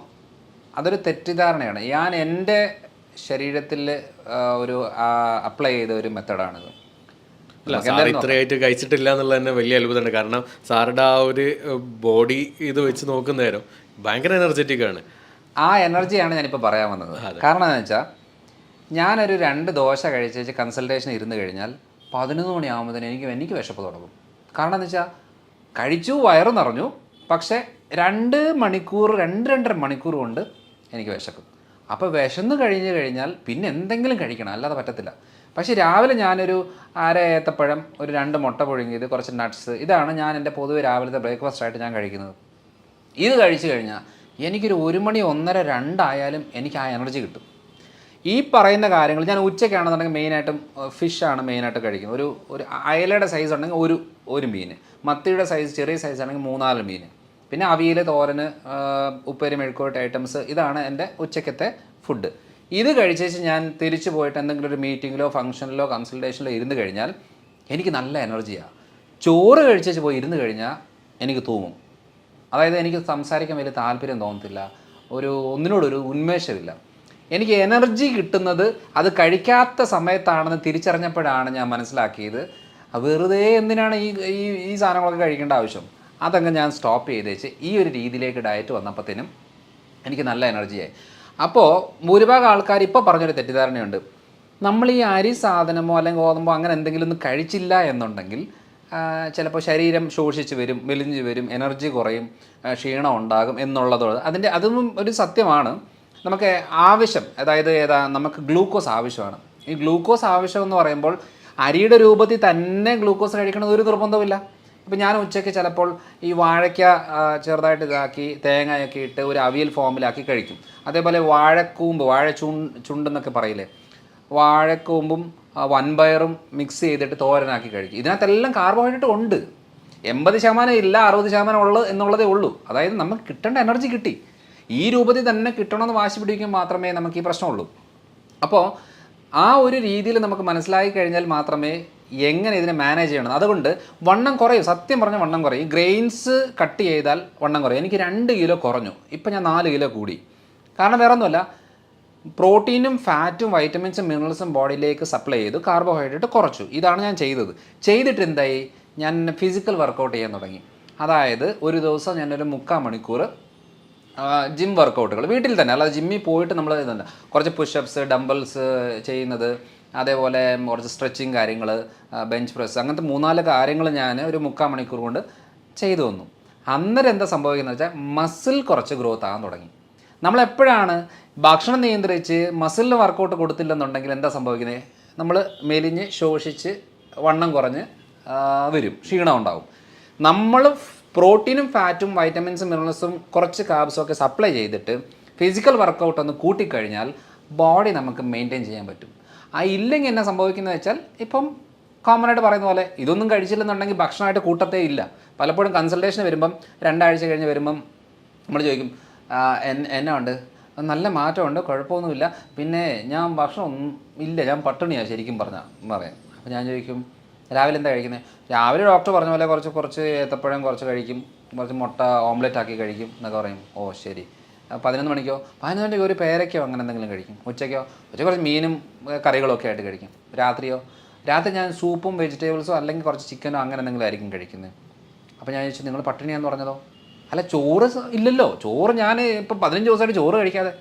അതൊരു തെറ്റിദ്ധാരണയാണ്. ഞാൻ എൻ്റെ ശരീരത്തിൽ ഒരു അപ്ലൈ ചെയ്ത ഒരു മെത്തഡാണിത്. അല്ല, സാർ ഇത്രയായിട്ട് കഴിച്ചിട്ടില്ല എന്നുള്ളത് തന്നെ വലിയ അത്ഭുതമുണ്ട്. കാരണം സാറുടെ ആ ഒരു ബോഡി ഇത് വെച്ച് നോക്കുന്ന നേരം ഭയങ്കര എനർജറ്റിക് ആണ്. ആ എനർജിയാണ് ഞാനിപ്പോൾ പറയാൻ വന്നത്. കാരണം എന്താണെന്ന് വെച്ചാൽ ഞാനൊരു 2 ദോശ കഴിച്ച് കൺസൾട്ടേഷൻ ഇരുന്ന് കഴിഞ്ഞാൽ 11 മണിയാകുമ്പോഴത്തേന് എനിക്ക് വിശപ്പ് തുടങ്ങും. കാരണം എന്ന് വെച്ചാൽ കഴിച്ചു, വയറ് നിറഞ്ഞു, പക്ഷേ 2-2.5 മണിക്കൂർ കൊണ്ട് എനിക്ക് വിശക്കും. അപ്പോൾ വിശന്ന് കഴിഞ്ഞാൽ പിന്നെ എന്തെങ്കിലും കഴിക്കണം, അല്ലാതെ പറ്റത്തില്ല. പക്ഷേ രാവിലെ ഞാനൊരു 1/2 ഏത്തപ്പഴം, ഒരു 2 മുട്ട പുഴുങ്ങിയത്, കുറച്ച് നട്ട്സ്, ഇതാണ് ഞാൻ എൻ്റെ പൊതുവെ രാവിലത്തെ ബ്രേക്ക്ഫാസ്റ്റായിട്ട് ഞാൻ കഴിക്കുന്നത്. ഇത് കഴിച്ചു കഴിഞ്ഞാൽ എനിക്കൊരു 1 മണി 1:30 2 ആയാലും എനിക്ക് ആ എനർജി കിട്ടും. ഈ പറയുന്ന കാര്യങ്ങൾ ഞാൻ ഉച്ചയ്ക്കാണെന്നുണ്ടെങ്കിൽ മെയിനായിട്ടും ഫിഷാണ് മെയിനായിട്ട് കഴിക്കുന്നത്. ഒരു അയലയുടെ സൈസ് ഉണ്ടെങ്കിൽ ഒരു മീൻ, മത്തിയുടെ സൈസ് ചെറിയ സൈസ് ആണെങ്കിൽ 3-4 മീൻ, പിന്നെ അവിയൽ, തോരന്, ഉപ്പേരി, മെഴുക്കോട്ട് ഐറ്റംസ്, ഇതാണ് എൻ്റെ ഉച്ചയ്ക്കത്തെ ഫുഡ്. ഇത് കഴിച്ചേച്ച് ഞാൻ തിരിച്ചു പോയിട്ട് എന്തെങ്കിലും ഒരു മീറ്റിങ്ങിലോ ഫംഗ്ഷനിലോ കൺസൾട്ടേഷനിലോ ഇരുന്ന് കഴിഞ്ഞാൽ എനിക്ക് നല്ല എനർജിയാണ്. ചോറ് കഴിച്ചേച്ച് പോയി ഇരുന്ന് കഴിഞ്ഞാൽ എനിക്ക് തൂങ്ങും. അതായത് എനിക്ക് സംസാരിക്കാൻ വലിയ താല്പര്യം തോന്നത്തില്ല, ഒന്നിനോടൊരു ഉന്മേഷമില്ല. എനിക്ക് എനർജി കിട്ടുന്നത് അത് കഴിക്കാത്ത സമയത്താണെന്ന് തിരിച്ചറിഞ്ഞപ്പോഴാണ് ഞാൻ മനസ്സിലാക്കിയത് വെറുതെ എന്തിനാണ് ഈ സാധനങ്ങളൊക്കെ കഴിക്കേണ്ട ആവശ്യം. അതങ്ങ് ഞാൻ സ്റ്റോപ്പ് ചെയ്തേച്ച് ഈ ഒരു രീതിയിലേക്ക് ഡയറ്റ് വന്നപ്പോഴത്തേനും എനിക്ക് നല്ല എനർജിയായി. അപ്പോൾ ഭൂരിഭാഗം ആൾക്കാർ ഇപ്പോൾ പറഞ്ഞൊരു തെറ്റിദ്ധാരണയുണ്ട്, നമ്മൾ ഈ അരി സാധനമോ അല്ലെങ്കിൽ ഗോതമ്പോ അങ്ങനെ എന്തെങ്കിലും ഒന്നും കഴിച്ചില്ല എന്നുണ്ടെങ്കിൽ ചിലപ്പോൾ ശരീരം ശോഷിച്ച് വരും, മെലിഞ്ഞ് വരും, എനർജി കുറയും, ക്ഷീണം ഉണ്ടാകും എന്നുള്ളതോട് അതൊന്നും ഒരു സത്യമാണ്. നമുക്ക് ആവശ്യം, അതായത് നമുക്ക് ഗ്ലൂക്കോസ് ആവശ്യമാണ്. ഈ ഗ്ലൂക്കോസ് ആവശ്യം എന്ന് പറയുമ്പോൾ അരിയുടെ രൂപത്തിൽ തന്നെ ഗ്ലൂക്കോസ് കഴിക്കണമെന്ന് ഒരു നിർബന്ധമില്ല. ഇപ്പോൾ ഞാൻ ഉച്ചയ്ക്ക് ചിലപ്പോൾ ഈ വാഴയ്ക്ക ചെറുതായിട്ട് ഇതാക്കി തേങ്ങയൊക്കെ ഇട്ട് ഒരു അവിയൽ ഫോമിലാക്കി കഴിക്കും. അതേപോലെ വാഴക്കൂമ്പ്, ചുണ്ടെന്നൊക്കെ പറയില്ലേ, വാഴക്കൂമ്പും വൻപയറും മിക്സ് ചെയ്തിട്ട് തോരനാക്കി കഴിക്കും. ഇതിനകത്തെല്ലാം കാർബോഹൈഡ്രേറ്റ് ഉണ്ട്. 80% ഇല്ല, 60% ഉള്ളു എന്നുള്ളതേ ഉള്ളൂ. അതായത് നമുക്ക് കിട്ടേണ്ട എനർജി കിട്ടി, ഈ രൂപത്തിൽ തന്നെ കിട്ടണമെന്ന് വാശി പിടിക്കുമ്പോൾ മാത്രമേ നമുക്ക് ഈ പ്രശ്നമുള്ളൂ. അപ്പോൾ ആ ഒരു രീതിയിൽ നമുക്ക് മനസ്സിലാക്കി കഴിഞ്ഞാൽ മാത്രമേ എങ്ങനെ ഇതിനെ മാനേജ് ചെയ്യണം. അതുകൊണ്ട് വണ്ണം കുറയും, സത്യം പറഞ്ഞാൽ വണ്ണം കുറയും. ഈ ഗ്രെയിൻസ് കട്ട് ചെയ്താൽ വണ്ണം കുറയും. എനിക്ക് 2 കിലോ കുറഞ്ഞു, ഇപ്പം ഞാൻ 4 കിലോ കൂടി. കാരണം വേറെ ഒന്നുമല്ല, പ്രോട്ടീനും ഫാറ്റും വൈറ്റമിൻസും മിനറൽസും ബോഡിയിലേക്ക് സപ്ലൈ ചെയ്തു, കാർബോഹൈഡ്രേറ്റ് കുറച്ചു. ഇതാണ് ഞാൻ ചെയ്തത്. ചെയ്തിട്ട് എന്തായി, ഞാൻ ഫിസിക്കൽ വർക്കൗട്ട് ചെയ്യാൻ തുടങ്ങി. അതായത് ഒരു ദിവസം ഞാനൊരു 3/4 മണിക്കൂർ ജിം വർക്കൗട്ടുകൾ വീട്ടിൽ തന്നെ, അല്ലാതെ ജിമ്മിൽ പോയിട്ട് നമ്മൾ ഇതുണ്ട്, കുറച്ച് പുഷപ്സ്, ഡംബിൾസ് ചെയ്യുന്നത്, അതേപോലെ കുറച്ച് സ്ട്രെച്ചിങ് കാര്യങ്ങൾ, ബെഞ്ച് പ്രസ്, അങ്ങനത്തെ 3-4 കാര്യങ്ങൾ ഞാൻ ഒരു 3/4 മണിക്കൂർ കൊണ്ട് ചെയ്തു വന്നു. അന്നേരം എന്താ സംഭവിക്കുന്നത് വെച്ചാൽ മസിൽ കുറച്ച് ഗ്രോത്ത് ആകാൻ തുടങ്ങി. നമ്മളെപ്പോഴാണ് ഭക്ഷണം നിയന്ത്രിച്ച് മസിലിന് വർക്കൗട്ട് കൊടുത്തില്ലെന്നുണ്ടെങ്കിൽ എന്താ സംഭവിക്കുന്നത്, നമ്മൾ മെലിഞ്ഞ് ശോഷിച്ച് വണ്ണം കുറഞ്ഞ് വരും, ക്ഷീണം ഉണ്ടാവും. നമ്മൾ പ്രോട്ടീനും ഫാറ്റും വൈറ്റമിൻസും മിനറൽസും കുറച്ച് കാർബ്സും ഒക്കെ സപ്ലൈ ചെയ്തിട്ട് ഫിസിക്കൽ വർക്കൗട്ട് ഒന്ന് കൂട്ടിക്കഴിഞ്ഞാൽ ബോഡി നമുക്ക് മെയിൻറ്റെയിൻ ചെയ്യാൻ പറ്റും. ഇല്ലെങ്കിൽ എന്നാ സംഭവിക്കുന്നത് വെച്ചാൽ, ഇപ്പം കോമണായിട്ട് പറയുന്ന പോലെ ഇതൊന്നും കഴിച്ചില്ലെന്നുണ്ടെങ്കിൽ ഭക്ഷണമായിട്ട് കൂട്ടത്തേ ഇല്ല. പലപ്പോഴും കൺസൾട്ടേഷൻ വരുമ്പം 2 ആഴ്ച കഴിഞ്ഞ് വരുമ്പം നമ്മൾ ചോദിക്കും, എന്നാ ഉണ്ട്, നല്ല മാറ്റമുണ്ട്, കുഴപ്പമൊന്നുമില്ല, പിന്നെ ഞാൻ ഭക്ഷണം ഒന്നും ഇല്ല, ഞാൻ പട്ടിണിയാണ് ശരിക്കും പറയാം. അപ്പോൾ ഞാൻ ചോദിക്കും, രാവിലെ എന്താ കഴിക്കുന്നത്? രാവിലെ ഡോക്ടർ പറഞ്ഞ പോലെ കുറച്ച് ഏത്തപ്പഴം കുറച്ച് കഴിക്കും, കുറച്ച് മുട്ട ഓംലെറ്റ് ആക്കി കഴിക്കും എന്നൊക്കെ പറയും. ഓ ശരി. 11 മണിക്കോ 11 മണിക്കോ ഒരു പേരയ്ക്കോ അങ്ങനെ എന്തെങ്കിലും കഴിക്കും. ഉച്ചയ്ക്ക് കുറച്ച് മീനും കറികളൊക്കെ ആയിട്ട് കഴിക്കും. രാത്രി ഞാൻ സൂപ്പും വെജിറ്റബിൾസോ അല്ലെങ്കിൽ കുറച്ച് ചിക്കനോ അങ്ങനെ എന്തെങ്കിലും ആയിരിക്കും കഴിക്കുന്നത്. അപ്പോൾ ഞാൻ ചോദിച്ചു, നിങ്ങൾ പട്ടിണിയാന്ന് പറഞ്ഞതോ? അല്ല, ചോറ് ഇല്ലല്ലോ, ചോറ് ഞാൻ ഇപ്പം 15 ദിവസമായിട്ട് ചോറ് കഴിക്കാതെ.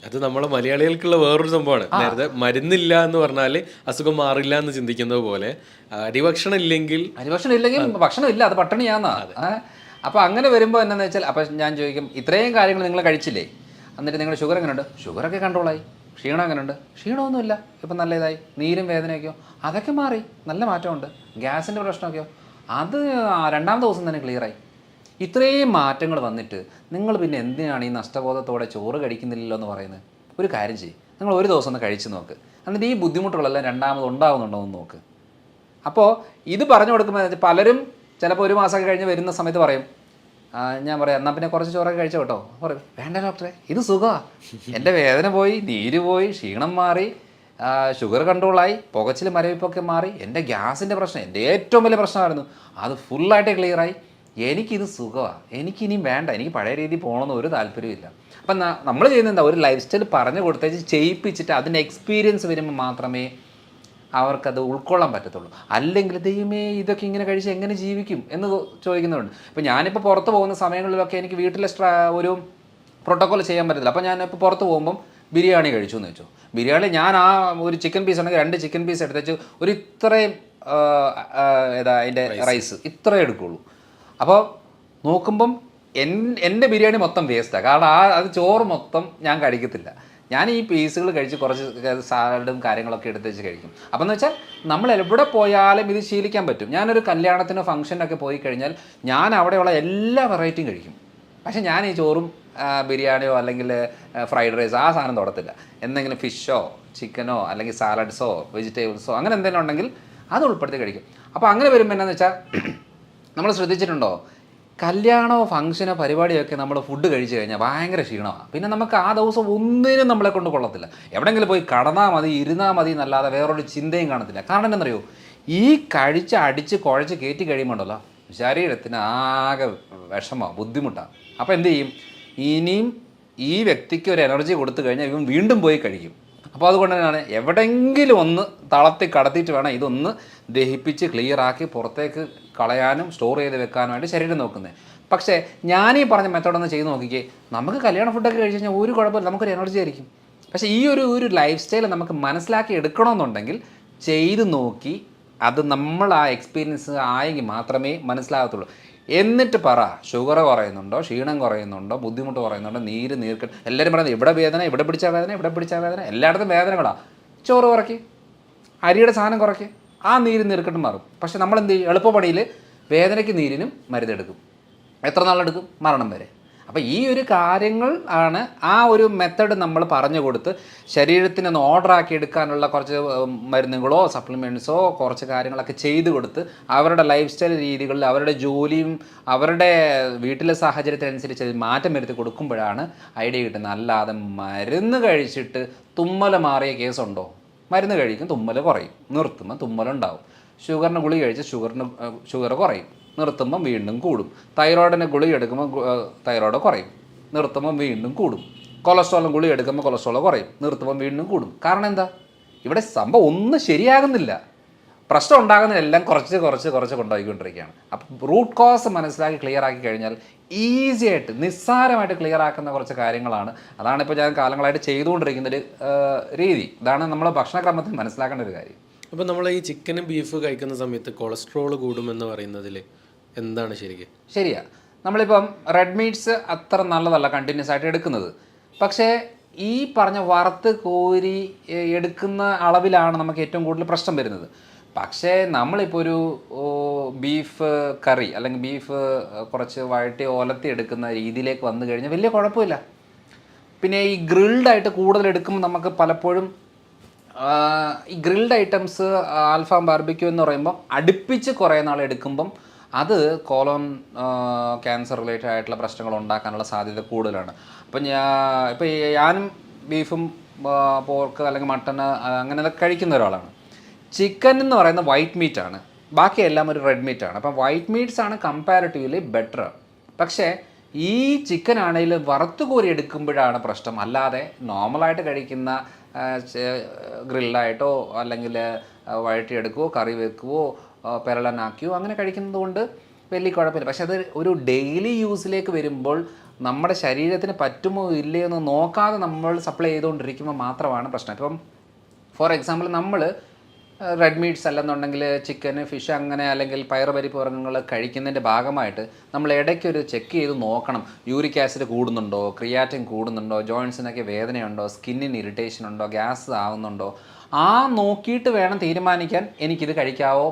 അത് നമ്മളെ മലയാളികൾക്കുള്ള വേറൊരു സംഭവമാണ്. നേരത്തെ മരുന്നില്ല എന്ന് പറഞ്ഞാൽ അസുഖം മാറില്ല എന്ന് ചിന്തിക്കുന്നത് പോലെ അരിഭക്ഷണം ഇല്ലെങ്കിൽ ഭക്ഷണം ഇല്ല, അത് പട്ടിണിയാന്നാ. അപ്പോൾ അങ്ങനെ വരുമ്പോൾ എന്താണെന്ന് വെച്ചാൽ, അപ്പം ഞാൻ ചോദിക്കും, ഇത്രയും കാര്യങ്ങൾ നിങ്ങൾ കഴിച്ചില്ലേ, എന്നിട്ട് നിങ്ങളുടെ ഷുഗർ എങ്ങനെയുണ്ട്? ഷുഗറൊക്കെ കൺട്രോളായി. ക്ഷീണം എങ്ങനെയുണ്ട്? ക്ഷീണമൊന്നുമില്ല, ഇപ്പം നല്ല ഇതായി. നീരും വേദനയൊക്കെയോ അതൊക്കെ മാറി, നല്ല മാറ്റമുണ്ട്. ഗ്യാസിൻ്റെ പ്രശ്നമൊക്കെയോ അത് 2ാമത്തെ ദിവസം തന്നെ ക്ലിയറായി. ഇത്രയും മാറ്റങ്ങൾ വന്നിട്ട് നിങ്ങൾ പിന്നെ എന്തിനാണ് ഈ നഷ്ടബോധത്തോടെ ചോറ് കഴിക്കുന്നില്ലല്ലോ എന്ന് പറയുന്നത്? ഒരു കാര്യം ചെയ്യും, നിങ്ങൾ ഒരു ദിവസം ഒന്ന് കഴിച്ച് നോക്ക്, എന്നിട്ട് ഈ ബുദ്ധിമുട്ടുകളെല്ലാം 2ാമത് ഉണ്ടാകുന്നുണ്ടോ എന്ന് നോക്ക്. അപ്പോൾ ഇത് പറഞ്ഞു കൊടുക്കുമ്പോൾ പലരും ചിലപ്പോൾ 1 മാസമൊക്കെ കഴിഞ്ഞ് വരുന്ന സമയത്ത് പറയും, ഞാൻ പറയാം എന്നാൽ പിന്നെ കുറച്ച് ചോറൊക്കെ കഴിച്ചോ കേട്ടോ. പറയും വേണ്ട ഡോക്ടറെ, ഇത് സുഖമാണ്, എൻ്റെ വേദന പോയി, നീര് പോയി, ക്ഷീണം മാറി, ഷുഗർ കൺട്രോളായി, പുകച്ചിൽ മരവിപ്പൊക്കെ മാറി, എൻ്റെ ഗ്യാസിൻ്റെ പ്രശ്നം എൻ്റെ ഏറ്റവും വലിയ പ്രശ്നമായിരുന്നു, അത് ഫുള്ളായിട്ട് ക്ലിയറായി, എനിക്കിത് സുഖമാണ്, എനിക്കിനിയും വേണ്ട, എനിക്ക് പഴയ രീതിയിൽ പോകണമെന്ന് ഒരു താല്പര്യമില്ല. അപ്പം നമ്മൾ ചെയ്യുന്നത് എന്താ, ഒരു ലൈഫ് സ്റ്റൈൽ പറഞ്ഞു കൊടുത്തേച്ച് ചെയ്യിപ്പിച്ചിട്ട് അതിൻ്റെ എക്സ്പീരിയൻസ് വരുമ്പോൾ മാത്രമേ അവർക്കത് ഉൾക്കൊള്ളാൻ പറ്റത്തുള്ളൂ. അല്ലെങ്കിൽ ദൈവമേ ഇതൊക്കെ ഇങ്ങനെ കഴിച്ച് എങ്ങനെ ജീവിക്കും എന്ന് ചോദിക്കുന്നവരുണ്ട്. ഇപ്പോൾ ഞാനിപ്പോൾ പുറത്ത് പോകുന്ന സമയങ്ങളിലൊക്കെ എനിക്ക് വീട്ടിലെ ഒരു പ്രോട്ടോക്കോൾ ചെയ്യാൻ പറ്റത്തില്ല. അപ്പോൾ ഞാനിപ്പോൾ പുറത്ത് പോകുമ്പം ബിരിയാണി കഴിച്ചു എന്ന് വെച്ചു. ബിരിയാണി ഞാൻ ആ ഒരു ചിക്കൻ പീസ് ഉണ്ടെങ്കിൽ 2 ചിക്കൻ പീസ് എടുത്തേച്ച് ഒരു ഇത്രയും അതിൻ്റെ റൈസ് ഇത്രയും എടുക്കുകയുള്ളൂ. അപ്പോൾ നോക്കുമ്പം എൻ്റെ ബിരിയാണി മൊത്തം വേസ്റ്റാണ്. കാരണം അത് ചോറ് മൊത്തം ഞാൻ കഴിക്കത്തില്ല. ഞാൻ ഈ പീസുകൾ കഴിച്ച് കുറച്ച് സാലഡും കാര്യങ്ങളൊക്കെ എടുത്ത് വെച്ച് കഴിക്കും. അപ്പം എന്ന് വെച്ചാൽ നമ്മൾ എവിടെ പോയാലും ഇത് ശീലിക്കാൻ പറ്റും. ഞാനൊരു കല്യാണത്തിനോ ഫംഗ്ഷനൊക്കെ പോയി കഴിഞ്ഞാൽ ഞാൻ അവിടെയുള്ള എല്ലാ വെറൈറ്റിയും കഴിക്കും. പക്ഷേ ഞാൻ ഈ ചോറും ബിരിയാണിയോ അല്ലെങ്കിൽ ഫ്രൈഡ് റൈസ് ആ സാധനം തൊടത്തില്ല. എന്തെങ്കിലും ഫിഷോ ചിക്കനോ അല്ലെങ്കിൽ സാലഡ്സോ വെജിറ്റബിൾസോ അങ്ങനെ എന്തെങ്കിലും ഉണ്ടെങ്കിൽ അത് ഉൾപ്പെടുത്തി കഴിക്കും. അപ്പോൾ അങ്ങനെ വരുമ്പോൾ എന്താണെന്ന് വെച്ചാൽ നമ്മൾ ശ്രദ്ധിച്ചിട്ടുണ്ടോ, കല്യാണമോ ഫംഗ്ഷനോ പരിപാടിയൊക്കെ നമ്മൾ ഫുഡ് കഴിച്ച് കഴിഞ്ഞാൽ ഭയങ്കര ക്ഷീണമാണ്. പിന്നെ നമുക്ക് ആ ദിവസം ഒന്നിനും നമ്മളെ കൊണ്ട് കൊള്ളത്തില്ല. എവിടെയെങ്കിലും പോയി കടന്നാൽ മതി, ഇരുന്നാൽ മതി എന്നല്ലാതെ വേറൊരു ചിന്തയും കാണത്തില്ല. കാരണം എന്താണെന്നറിയോ, ഈ കഴിച്ച് അടിച്ച് കുഴച്ച് കയറ്റി കഴിയുമ്പോണ്ടല്ലോ ശരീരത്തിന് ആകെ വിഷമമാണ്, ബുദ്ധിമുട്ടാണ്. അപ്പോൾ എന്ത് ചെയ്യും, ഇനിയും ഈ വ്യക്തിക്ക് ഒരു എനർജി കൊടുത്തു കഴിഞ്ഞാൽ ഇവൻ വീണ്ടും പോയി കഴിക്കും. അപ്പോൾ അതുകൊണ്ട് തന്നെയാണ് എവിടെയെങ്കിലും ഒന്ന് തളർത്തി കടത്തിയിട്ട് വേണം ഇതൊന്ന് ദഹിപ്പിച്ച് ക്ലിയറാക്കി പുറത്തേക്ക് കളയാനും സ്റ്റോർ ചെയ്ത് വെക്കാനുമായിട്ട് ശരീരം നോക്കുന്നത്. പക്ഷേ ഞാനീ പറഞ്ഞ മെത്തേഡൊന്ന് ചെയ്ത് നോക്കിക്കേ, നമുക്ക് കല്യാണ ഫുഡൊക്കെ കഴിച്ച് കഴിഞ്ഞാൽ ഒരു കുഴപ്പമില്ല, നമുക്കൊരു എനർജി ആയിരിക്കും. പക്ഷേ ഈ ഒരു ലൈഫ് സ്റ്റൈൽ നമുക്ക് മനസ്സിലാക്കി എടുക്കണമെന്നുണ്ടെങ്കിൽ ചെയ്ത് നോക്കി അത് നമ്മൾ ആ എക്സ്പീരിയൻസ് ആയെങ്കിൽ മാത്രമേ മനസ്സിലാകത്തുള്ളൂ. എന്നിട്ട് പറ, ഷുഗർ കുറയുന്നുണ്ടോ, ക്ഷീണം കുറയുന്നുണ്ടോ, ബുദ്ധിമുട്ട് കുറയുന്നുണ്ടോ, നീർക്കെട്ട് എല്ലാവരും പറയുന്നത് ഇവിടെ വേദന, ഇവിടെ പിടിച്ച വേദന, ഇവിടെ പിടിച്ച വേദന, എല്ലായിടത്തും വേദനകളാണ്. ചോറ് കുറയ്ക്ക്, അരിയുടെ സാധനം കുറയ്ക്ക്, ആ നീർക്കെട്ട് മാറും. പക്ഷെ നമ്മൾ എന്ത് ചെയ്യും, എളുപ്പപ്പണിയിൽ വേദനയ്ക്ക് നീരിനും മരുന്നെടുക്കും. എത്ര നാളെടുക്കും? മരണം വരെ. അപ്പോൾ ഈ ഒരു കാര്യങ്ങൾ ആണ് ആ ഒരു മെത്തഡ് നമ്മൾ പറഞ്ഞു കൊടുത്ത് ശരീരത്തിനെ ഒന്ന് ഓർഡറാക്കി എടുക്കാനുള്ള കുറച്ച് മരുന്നുകളോ സപ്ലിമെൻറ്റ്സോ കുറച്ച് കാര്യങ്ങളൊക്കെ ചെയ്ത് കൊടുത്ത് അവരുടെ ലൈഫ് സ്റ്റൈൽ രീതികളിൽ അവരുടെ ജോലിയും അവരുടെ വീട്ടിലെ സാഹചര്യത്തിനനുസരിച്ച് മാറ്റം വരുത്തി കൊടുക്കുമ്പോഴാണ് ഐഡിയ കിട്ടുന്നത്. അല്ലാതെ മരുന്ന് കഴിച്ചിട്ട് തുമ്മൽ മാറിയ കേസുണ്ടോ? മരുന്ന് കഴിക്കും, തുമ്മൽ കുറയും, നിർത്തുമ്പോൾ തുമ്മലുണ്ടാവും. ഷുഗറിന് ഗുളിക കഴിച്ച് ഷുഗർ കുറയും, നിർത്തുമ്പം വീണ്ടും കൂടും. തൈറോയിഡിന് ഗുളിക എടുക്കുമ്പോൾ തൈറോയിഡ് കുറയും, നിർത്തുമ്പം വീണ്ടും കൂടും. കൊളസ്ട്രോളിന് ഗുളിക എടുക്കുമ്പോൾ കൊളസ്ട്രോൾ കുറയും, നിർത്തുമ്പം വീണ്ടും കൂടും. കാരണം എന്താ, ഇവിടെ സംഭവം ഒന്നും ശരിയാകുന്നില്ല. പ്രശ്നം ഉണ്ടാകുന്നതിന് എല്ലാം കുറച്ച് കൊണ്ടുപോയിക്കൊണ്ടിരിക്കുകയാണ്. അപ്പം റൂട്ട് കോസ് മനസ്സിലാക്കി ക്ലിയർ ആക്കി കഴിഞ്ഞാൽ ഈസി ആയിട്ട് നിസ്സാരമായിട്ട് ക്ലിയർ ആക്കുന്ന കുറച്ച് കാര്യങ്ങളാണ്. അതാണ് ഇപ്പോൾ ഞാൻ കാലങ്ങളായിട്ട് ചെയ്തുകൊണ്ടിരിക്കുന്നൊരു രീതി. ഇതാണ് നമ്മൾ ഭക്ഷണക്രമത്തിൽ മനസ്സിലാക്കേണ്ട ഒരു കാര്യം. അപ്പോൾ നമ്മൾ ഈ ചിക്കനും ബീഫ് കഴിക്കുന്ന സമയത്ത് കൊളസ്ട്രോൾ കൂടുമെന്ന് പറയുന്നതിൽ എന്താണ് ശരിക്കും? ശരിയാ, നമ്മളിപ്പം റെഡ് മീറ്റ്സ് അത്ര നല്ലതല്ല കണ്ടിന്യൂസ് ആയിട്ട് എടുക്കുന്നത്. പക്ഷേ ഈ പറഞ്ഞ വറുത്ത് കോരി എടുക്കുന്ന അളവിലാണ് നമുക്ക് ഏറ്റവും കൂടുതൽ പ്രശ്നം വരുന്നത്. പക്ഷേ നമ്മളിപ്പോൾ ഒരു ബീഫ് കറി അല്ലെങ്കിൽ ബീഫ് കുറച്ച് വഴറ്റി ഒലത്തി എടുക്കുന്ന രീതിയിലേക്ക് വന്നു കഴിഞ്ഞാൽ വലിയ കുഴപ്പമില്ല. പിന്നെ ഈ ഗ്രിൽഡായിട്ട് കൂടുതൽ എടുക്കുമ്പോൾ നമുക്ക് പലപ്പോഴും ഈ ഗ്രിൽഡ് ഐറ്റംസ് ആൽഫാം ബാർബിക്യൂ എന്ന് പറയുമ്പോൾ അടുപ്പിച്ച് കുറേ നാൾ എടുക്കുമ്പം അത് കോളോൺ ക്യാൻസർ റിലേറ്റഡ് ആയിട്ടുള്ള പ്രശ്നങ്ങൾ ഉണ്ടാക്കാനുള്ള സാധ്യത കൂടുതലാണ്. അപ്പം ഞാനും ബീഫും പോർക്ക് അല്ലെങ്കിൽ മട്ടൺ അങ്ങനെ കഴിക്കുന്ന ഒരാളാണ്. ചിക്കൻ എന്ന് പറയുന്ന വൈറ്റ് മീറ്റാണ്, ബാക്കിയെല്ലാം ഒരു റെഡ് മീറ്റാണ്. അപ്പം വൈറ്റ് മീറ്റ്സ് ആണ് കമ്പാരിറ്റീവ്ലി ബെറ്റർ. പക്ഷേ ഈ ചിക്കൻ ആണെങ്കിലും വറുത്ത് കോരി എടുക്കുമ്പോഴാണ് പ്രശ്നം. അല്ലാതെ നോർമലായിട്ട് കഴിക്കുന്ന ഗ്രില്ലായിട്ടോ അല്ലെങ്കിൽ വഴറ്റിയെടുക്കുകയോ കറി വെക്കുകയോ പെരളനാക്കുകയോ അങ്ങനെ കഴിക്കുന്നത് കൊണ്ട് വലിയ കുഴപ്പമില്ല. പക്ഷെ അത് ഒരു ഡെയിലി യൂസിലേക്ക് വരുമ്പോൾ നമ്മുടെ ശരീരത്തിന് പറ്റുമോ ഇല്ലയോ എന്ന് നോക്കാതെ നമ്മൾ സപ്ലൈ ചെയ്തുകൊണ്ടിരിക്കുമ്പോൾ മാത്രമാണ് പ്രശ്നം. ഇപ്പം ഫോർ എക്സാമ്പിൾ നമ്മൾ റെഡ് മീറ്റ്സ് അല്ലെന്നുണ്ടെങ്കിൽ ചിക്കൻ ഫിഷ് അങ്ങനെ അല്ലെങ്കിൽ പയറുപരിപ്പ് വർഗ്ഗങ്ങൾ കഴിക്കുന്നതിൻ്റെ ഭാഗമായിട്ട് നമ്മൾ ഇടയ്ക്കൊരു ചെക്ക് ചെയ്ത് നോക്കണം. യൂറിക് ആസിഡ് കൂടുന്നുണ്ടോ, ക്രിയാറ്റിൻ കൂടുന്നുണ്ടോ, ജോയിൻസിനൊക്കെ വേദനയുണ്ടോ, സ്കിന്നിന് ഇറിറ്റേഷൻ ഉണ്ടോ, ഗ്യാസ് ആവുന്നുണ്ടോ, ആ നോക്കിയിട്ട് വേണം തീരുമാനിക്കാൻ എനിക്കിത് കഴിക്കാവോ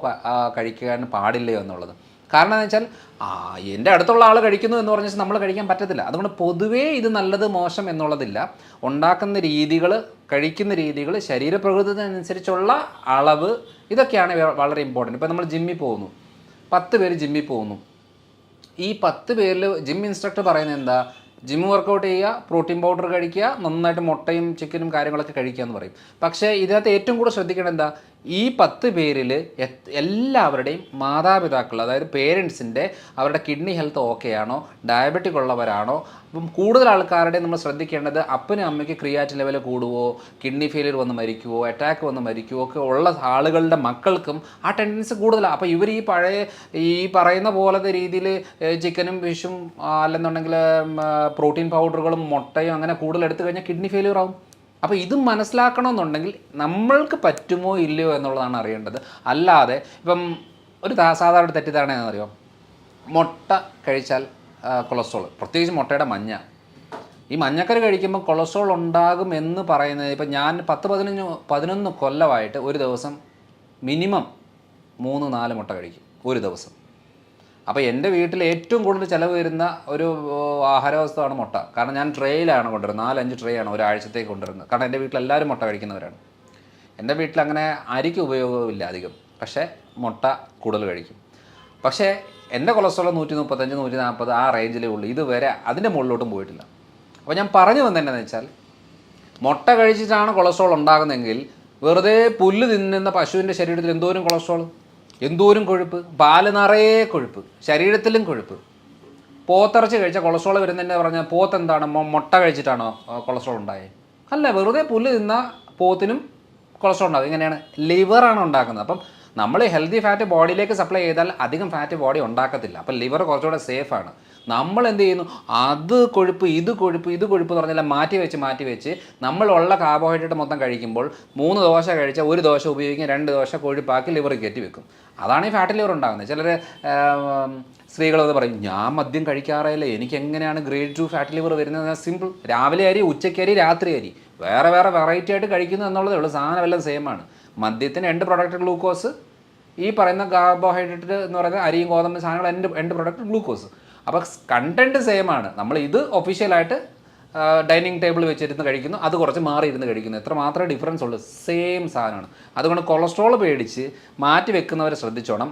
കഴിക്കാൻ പാടില്ലയോ എന്നുള്ളത്. കാരണം എന്ന് വെച്ചാൽ എൻ്റെ അടുത്തുള്ള ആൾ കഴിക്കുന്നു എന്ന് പറഞ്ഞാൽ നമ്മൾ കഴിക്കാൻ പറ്റത്തില്ല. അതുകൊണ്ട് പൊതുവേ ഇത് നല്ലത് മോശം എന്നുള്ളതില്ല. ഉണ്ടാക്കുന്ന രീതികൾ, കഴിക്കുന്ന രീതികൾ, ശരീരപ്രകൃതത്തിനനുസരിച്ചുള്ള അളവ്, ഇതൊക്കെയാണ് വളരെ ഇമ്പോർട്ടൻറ്റ്. ഇപ്പോൾ നമ്മൾ ജിമ്മിൽ പോകുന്നു, 10 പേര് ജിമ്മിൽ പോകുന്നു. ഈ 10 പേരിൽ ജിം ഇൻസ്ട്രക്ടർ പറയുന്നത് എന്താ? ജിം വർക്കൗട്ട് ചെയ്യുക, പ്രോട്ടീൻ പൗഡർ കഴിക്കുക, നന്നായിട്ട് മുട്ടയും ചിക്കനും കാര്യങ്ങളൊക്കെ കഴിക്കുക എന്ന് പറയും. പക്ഷേ ഇതിനകത്ത് ഏറ്റവും കൂടുതൽ ശ്രദ്ധിക്കേണ്ടത് എന്താ? ഈ 10 പേരിൽ എല്ലാവരുടെയും മാതാപിതാക്കൾ, അതായത് പേരൻസിൻ്റെ അവരുടെ കിഡ്നി ഹെൽത്ത് ഓക്കെ ആണോ, ഡയബറ്റിക് ഉള്ളവരാണോ? അപ്പം കൂടുതൽ ആൾക്കാരുടെ നമ്മൾ ശ്രദ്ധിക്കേണ്ടത് അപ്പനും അമ്മയ്ക്ക് ക്രിയാറ്റിൻ ലെവൽ കൂടുവോ, കിഡ്നി ഫെയിലിയർ വന്ന് മരിക്കുവോ, അറ്റാക്ക് വന്ന് മരിക്കുവോ ഒക്കെ ഉള്ള ആളുകളുടെ മക്കൾക്കും ആ ടെൻഡൻസി കൂടുതലാണ്. അപ്പോൾ ഇവർ ഈ പറയുന്ന പോലത്തെ രീതിയിൽ ചിക്കനും ഫിഷും അല്ലെന്നുണ്ടെങ്കിൽ പ്രോട്ടീൻ പൗഡറുകളും മുട്ടയും അങ്ങനെ കൂടുതൽ എടുത്തു കഴിഞ്ഞാൽ കിഡ്നി ഫെയിലിയർ ആവും. അപ്പോൾ ഇത് മനസ്സിലാക്കണമെന്നുണ്ടെങ്കിൽ നമ്മൾക്ക് പറ്റുമോ ഇല്ലയോ എന്നുള്ളതാണ് അറിയേണ്ടത്. അല്ലാതെ ഇപ്പം ഒരു സാധാരണ തെറ്റിദ്ധാരണ എന്നറിയോ, മുട്ട കഴിച്ചാൽ കൊളസ്ട്രോൾ, പ്രത്യേകിച്ച് മുട്ടയുടെ മഞ്ഞ, ഈ മഞ്ഞക്കറി കഴിക്കുമ്പോൾ കൊളസ്ട്രോൾ ഉണ്ടാകും എന്ന് പറയുന്നത്, ഇപ്പം ഞാൻ 10-11 കൊല്ലമായിട്ട് ഒരു ദിവസം മിനിമം 3-4 മുട്ട കഴിക്കും ഒരു ദിവസം. അപ്പോൾ എൻ്റെ വീട്ടിൽ ഏറ്റവും കൂടുതൽ ചിലവ് വരുന്ന ഒരു ആഹാരവസ്തുവാണ് മുട്ട. കാരണം ഞാൻ ട്രേയിലാണ് കൊണ്ടുവരുന്നത്, 4-5 ട്രേ ആണ് ഒരാഴ്ചത്തേക്ക് കൊണ്ടുവരുന്നത്. കാരണം എൻ്റെ വീട്ടിൽ എല്ലാവരും മുട്ട കഴിക്കുന്നവരാണ്. എൻ്റെ വീട്ടിൽ അങ്ങനെ അരിക്ക് ഉപയോഗമില്ല അധികം, പക്ഷേ മുട്ട കൂടുതൽ കഴിക്കും. പക്ഷേ എൻ്റെ കൊളസ്ട്രോൾ 135-140 ആ റേഞ്ചിലേ ഉള്ളൂ. ഇതുവരെ അതിൻ്റെ മുകളിലോട്ടും പോയിട്ടില്ല. അപ്പോൾ ഞാൻ പറഞ്ഞു വന്നതെന്നു വെച്ചാൽ, മുട്ട കഴിച്ചിട്ടാണ് കൊളസ്ട്രോൾ ഉണ്ടാകുന്നതെങ്കിൽ വെറുതെ പുല്ല് തിന്നുന്ന പശുവിൻ്റെ ശരീരത്തിൽ എന്തോരം കൊളസ്ട്രോൾ, എന്തോരം കൊഴുപ്പ്, പാല് നിറയെ കൊഴുപ്പ്, ശരീരത്തിലും കൊഴുപ്പ്. പോത്തിറച്ചി കഴിച്ചാൽ കൊളസ്ട്രോൾ വരുന്നതെന്ന് പറഞ്ഞാൽ പോത്ത് എന്താണ്, മുട്ട കഴിച്ചിട്ടാണോ കൊളസ്ട്രോൾ ഉണ്ടായത്? അല്ല, വെറുതെ പുല്ല് തിന്ന പോത്തിനും കൊളസ്ട്രോൾ ഉണ്ടാകും. ഇങ്ങനെയാണ് ലിവറാണ് ഉണ്ടാക്കുന്നത്. അപ്പം നമ്മൾ ഹെൽത്തി ഫാറ്റ് ബോഡിയിലേക്ക് സപ്ലൈ ചെയ്താൽ അധികം ഫാറ്റ് ബോഡി ഉണ്ടാക്കത്തില്ല. അപ്പം ലിവർ കുറച്ചുകൂടെ സേഫാണ്. നമ്മൾ എന്ത് ചെയ്യുന്നു, അത് കൊഴുപ്പ് ഇത് കൊഴുപ്പ് ഇത് കൊഴുപ്പ് എന്ന് പറഞ്ഞാൽ മാറ്റി വെച്ച് നമ്മളുള്ള കാർബോഹൈഡ്രേറ്റ് മൊത്തം കഴിക്കുമ്പോൾ 3 ദോശ കഴിച്ചാൽ 1 ദോശ ഉപയോഗിക്കും, 2 ദോശ കൊഴുപ്പാക്കി ലിവർ കയറ്റി വെക്കും. അതാണ് ഈ ഫാറ്റ് ലിവർ ഉണ്ടാകുന്നത്. ചിലർ സ്ത്രീകളത് പറയും, ഞാൻ മദ്യം കഴിക്കാറേയില്ല, എനിക്ക് എങ്ങനെയാണ് ഗ്രേഡ് 2 ഫാറ്റ് ലിവർ വരുന്നത്? സിമ്പിൾ, രാവിലെ അരി, ഉച്ചയ്ക്ക് അരി, രാത്രി അരി, വേറെ വെറൈറ്റി ആയിട്ട് കഴിക്കുന്നു എന്നുള്ളതേ ഉള്ളൂ. സാധനം എല്ലാം സെയിം ആണ്. മദ്യത്തിന് എൻഡ് പ്രൊഡക്റ്റ് ഗ്ലൂക്കോസ്, ഈ പറയുന്ന കാർബോഹൈഡ്രേറ്റ് എന്ന് പറയുന്ന അരിയും ഗോതമ്പ് സാധനങ്ങൾ എൻഡ് പ്രൊഡക്റ്റ് ഗ്ലൂക്കോസ്. അപ്പോൾ കണ്ടൻറ്റ് സെയിം ആണ്. നമ്മൾ ഇത് ഒഫീഷ്യലായിട്ട് ഡൈനിങ് ടേബിൾ വെച്ചിരുന്ന് കഴിക്കുന്നു, അത് കുറച്ച് മാറി ഇരുന്ന് കഴിക്കുന്നു, എത്ര മാത്രമേ ഡിഫറൻസ് ഉള്ളൂ, സെയിം സാധനമാണ്. അതുകൊണ്ട് കൊളസ്ട്രോൾ പേടിച്ച് മാറ്റി വെക്കുന്നവരെ ശ്രദ്ധിച്ചോണം.